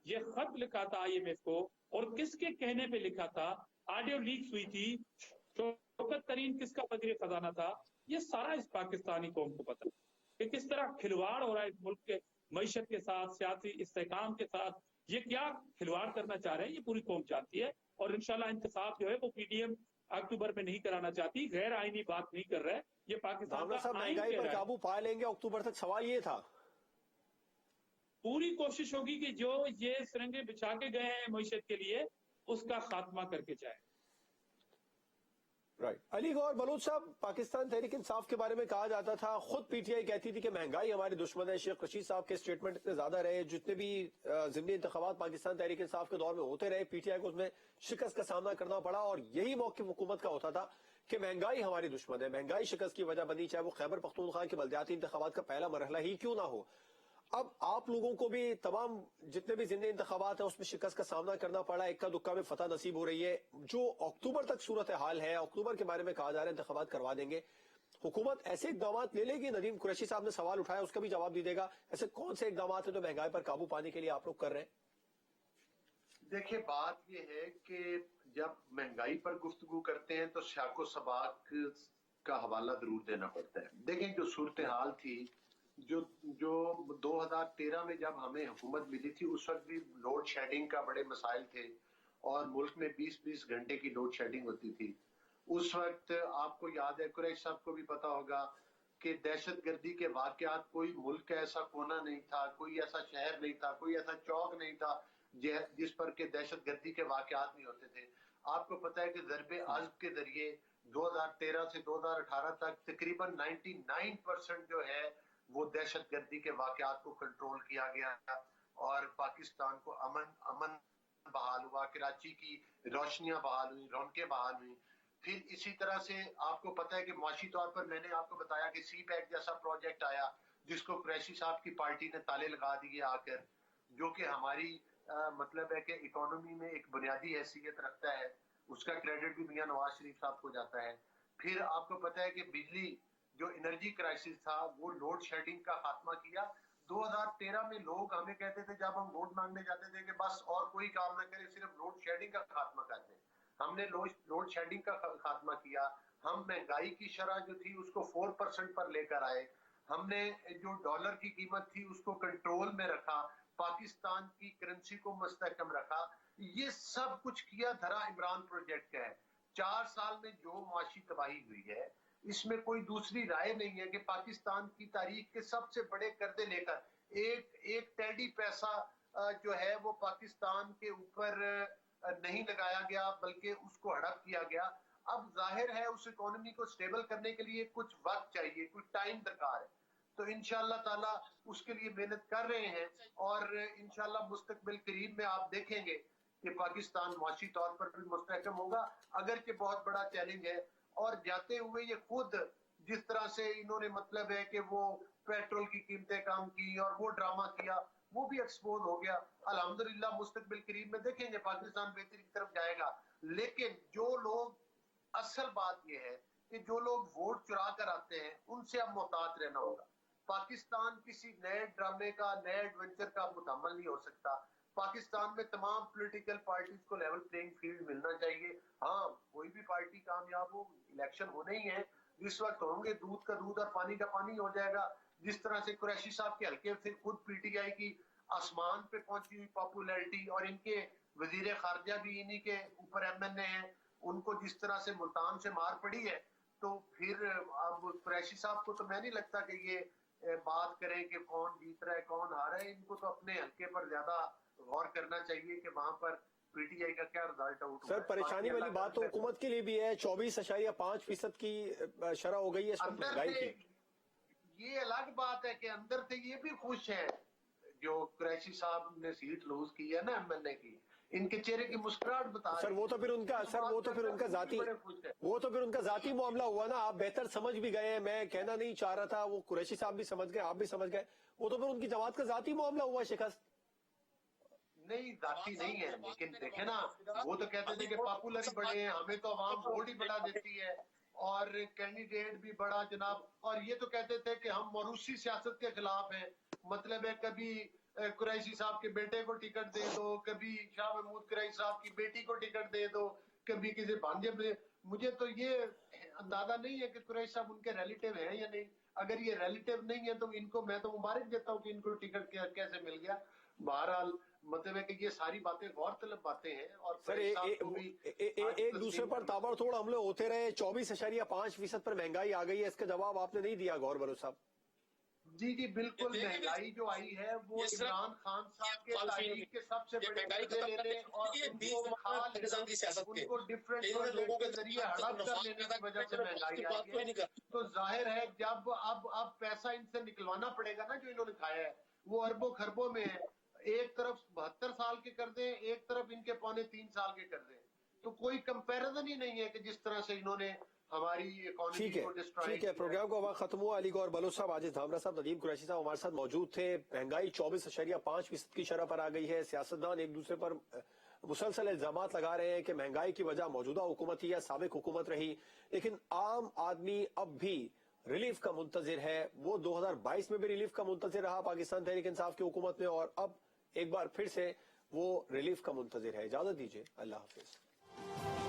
ये खत लिखा था IMF को, और किसके कहने पे लिखा था? ऑडियो लीक्स हुई थी, शौकत तरीन किसका वज़ीर खजाना था? ये सारा इस पाकिस्तानी कौम को पता है कि किस तरह खिलवाड़ हो रहा है इस मुल्क के मईशत के साथ, सियासी इस्तेहकाम के साथ। ये क्या खिलवाड़ करना चाह रहे हैं, ये पूरी कौम चाहती है। और इंशाल्लाह इंतखाब जो है वो पीडीएम अक्टूबर में नहीं कराना चाहती, गैर आईनी बात नहीं कर रहा है, ये पाकिस्तान का आइन महंगाई कह पर रहा है। काबू पा लेंगे अक्टूबर तक, सवाल ये था। पूरी कोशिश होगी कि जो ये सुरंगें बिछा के गए हैं मईशत के लिए, उसका खात्मा करके जाए। राइट। अली गौर बलोच साहब, पाकिस्तान तहरीक इंसाफ के बारे में कहा जाता था, खुद पीटीआई कहती थी कि महंगाई हमारी दुश्मन है। शेख रशीद साहब के स्टेटमेंट इतने ज्यादा रहे, जितने भी ज़िमनी इंतखाबात पाकिस्तान तहरीक इंसाफ के दौर में होते रहे, पीटीआई को उसमें शिकस्त का सामना करना पड़ा और यही मौक़िफ़ हुकूमत का होता था कि महंगाई हमारी दुश्मन है, महंगाई शिकस्त की वजह बनी, चाहे वो खैबर पख्तूनख्वा के बल्दियाती इंतखाबात का पहला मरहला ही क्यों ना हो। अब आप लोगों को भी तमाम जितने भी ज़िमनी इंतखाबात है उसमें शिकस्त का सामना करना पड़ा, इक्का दुक्का में फतह नसीब हो रही है। जो अक्टूबर तक सूरत हाल है, अक्टूबर के बारे में कहा जा रहा है इंतखाबात करवा देंगे, हुकूमत ऐसे इकदाम ले लेगी? नदीम कुरैशी साहब ने सवाल उठाया, उसका भी जवाब दी देगा। ऐसे कौन से इकदाम है जो महंगाई पर काबू पाने के लिए आप लोग कर रहे हैं? देखिए, बात यह है कि जब महंगाई पर गुफ्तगू करते हैं तो शाको सबाक का हवाला जरूर देना पड़ता है। देखें, जो सूरत हाल थी, जो 2013 में जब हमें हुकूमत मिली थी, उस वक्त भी लोड शेडिंग का बड़े मसाइल थे और मुल्क में 20-20 घंटे की लोड शेडिंग होती थी। उस वक्त आपको याद है, कुरैश साहब को भी पता होगा कि दहशतगर्दी के वाकयात, कोई मुल्क का ऐसा कोना नहीं था, कोई ऐसा शहर नहीं था, कोई ऐसा चौक नहीं था जिस पर के दहशतगर्दी के वाकयात नहीं होते थे। आपको पता है कि ज़रबे अज़्म के जरिए 2013 से 2018 तक तकरीबन 99% जो है वो दहशतगर्दी के वाकयात को कंट्रोल किया गया और पाकिस्तान को अमन बहाल हुआ, कराची की रोशनियां बहाल हुई, रौनकें बहाल हुई। फिर इसी तरह से आपको पता है कि मुआशी तौर पर मैंने आपको बताया कि सी पैक जैसा प्रोजेक्ट आया जिसको कुरैशी साहब की पार्टी ने ताले लगा दिए आकर, जो कि हमारी मतलब है कि इकोनॉमी में एक बुनियादी हैसियत रखता है। उसका क्रेडिट भी मियां नवाज शरीफ साहब को जाता है। फिर आपको पता है कि बिजली जो एनर्जी क्राइसिस था वो लोड शेडिंग का खात्मा किया। 2013 में लोग हमें कहते थे जब हम वोट मांगने जाते थे कि बस और कोई काम ना करें, सिर्फ लोड शेडिंग का खात्मा कर दें। हमने लोड शेडिंग का खात्मा किया। हम महंगाई की शरह जो थी उसको 4% पर लेकर आए। हमने जो डॉलर की कीमत थी उसको कंट्रोल में रखा, पाकिस्तान की करेंसी को मुस्तहकम रखा। ये सब कुछ किया धरा इमरान प्रोजेक्ट का है। 4 साल में जो मुआशी तबाही हुई है, इसमें कोई दूसरी राय नहीं है कि पाकिस्तान की तारीख के सबसे बड़े कर्जे लेकर एक टेडी पैसा जो है वो पाकिस्तान के ऊपर नहीं लगाया गया, बल्कि उसको हड़प किया गया। अब जाहिर है उस इकोनॉमी को स्टेबल करने के लिए कुछ वक्त चाहिए, कुछ टाइम दरकार है। तो इंशाअल्लाह ताला उसके लिए मेहनत कर रहे हैं और इंशाअल्लाह मुस्तकबिल करीब में आप देखेंगे कि पाकिस्तान मुआशी तौर पर भी मुस्तहकम होगा, अगर कि बहुत बड़ा चैलेंज है। और जाते हुए ये खुद जिस तरह से इन्होंने मतलब है कि वो पेट्रोल की कीमतें कम की और वो ड्रामा किया, वो भी एक्सपोज हो गया। अल्हम्दुलिल्लाह मुस्तकबिल करीब में देखेंगे पाकिस्तान बेहतरी की तरफ जाएगा। लेकिन जो लोग, असल बात ये है कि जो लोग वोट चुरा कर आते हैं उनसे अब मोहतात रहना होगा। पाकिस्तान किसी नए ड्रामे का, नए एडवेंचर का मुकम्मल नहीं हो सकता। पाकिस्तान में तमाम पॉलिटिकल पार्टीज को लेवल प्लेइंग फील्ड मिलना चाहिए। हाँ, कोई भी पार्टी कामयाब हो, इलेक्शन होने ही है, जिस वक्त होंगे दूध का दूध और पानी का पानी हो जाएगा। जिस तरह से कुरैशी साहब के हल्के से खुद पीटीआई की आसमान पे पहुंची हुई पॉपुलैरिटी और इनके वजीर खारजा भी इन्हीं के ऊपर एमएनए हैं, उनको जिस तरह से मुल्तान से मार पड़ी है, तो फिर अब कुरैशी साहब को तो मैं नहीं लगता कि ये बात करें कि कौन जीत रहा है कौन हार रहा है। इनको तो अपने हल्के पर ज्यादा गौर करना चाहिए कि वहां पर पीटीआई का क्या रिजल्ट आउट हुआ है। सर, परेशानी वाली बात तो हुकूमत के लिए भी है। 24.5% की शरह हो गई है इस वक्त महंगाई की। ये अलग बात है कि अंदर से ये भी खुश है। जो कुरैशी साहब ने सीट लूज की है ना एमएनए की, इनके चेहरे की मुस्कुराहट बता सर वो तो फिर उनका जाती मामला हुआ ना। आप बेहतर समझ भी गए, मैं कहना नहीं चाह रहा था, वो कुरैशी साहब भी समझ गए, आप भी समझ गए। वो तो फिर उनकी जमात का जाती मामला हुआ, शिकस्त नहीं, जाती नहीं है। लेकिन देखे ना, वो तो कहते थे कि पॉपुलर ही बड़े हैं, हमें तो आवाम वोट ही बढ़ा देती है और कैंडिडेट भी बड़ा जनाब। और ये तो कहते थे कि हम मरूसी सियासत के खिलाफ हैं। मतलब है कभी कुरैशी साहब के बेटे को टिकट दे दो, कभी शाह महमूद कुरैशी साहब की बेटी को टिकट दे दो, कभी किसी भांजे में। मुझे तो ये अंदाजा नहीं है कि कुरैशी साहब उनके रिलेटिव हैं या नहीं। अगर ये रिलेटिव नहीं है तो इनको मैं तो मुबारक देता हूँ कि इनको टिकट कैसे मिल गया। बहरहाल मतलब है कि ये सारी बातें गौरतलब बातें हैं। और सर एक दूसरे पर ताबड़तोड़ हमले होते रहे, 24.5% पर महंगाई आ गई है, इसका जवाब आपने नहीं दिया गौर बलोच साहब। जी बिल्कुल। ये देखेंगे महंगाई जो आई है वो ये सिर्फ इमरान खान साहब के तारीख के सबसे ये बड़े महंगाई मसले खत्म लेने करने और ये उनको खा पाकिस्तान की सियासत के उनको डिफरेंट इन्होंने लोगों प्रोजेक्ट के के जरिए हड़प कर लेने की वजह से महंगाई बात आई कोई है। नहीं कर तो जाहिर है जब अब पैसा इनसे निकलवाना पड़ेगा ना, जो इन्होंने खाया है वो अरबों खरबों में है। एक तरफ 72 साल के कर दें, एक तरफ इनके 3.25 साल के कर दें, तो कोई कंपैरिजन ही नहीं है कि जिस तरह से इन्होंने हमारी इकोनॉमी को डिस्ट्रॉय ठीक है। प्रोग्राम को वक्त खत्म हुआ। अली गौर बलोच साहब, आजिज धामरा साहब, नदीम कुरैशी साहब हमारे साथ मौजूद थे। महंगाई 24.5% की शरह पर आ गई है। सियासतदान एक दूसरे पर मुसलसल इल्जाम लगा रहे हैं कि महंगाई की वजह मौजूदा हुकूमत ही या साबिक हुकूमत रही, लेकिन आम आदमी अब भी रिलीफ का मुंतजिर है। वो 2022 में भी रिलीफ का मुंतजिर रहा पाकिस्तान तहरीक इंसाफ की हुकूमत में, और अब एक बार फिर से वो रिलीफ का मुंतजिर है। इजाजत दीजिए, अल्लाह हाफिज।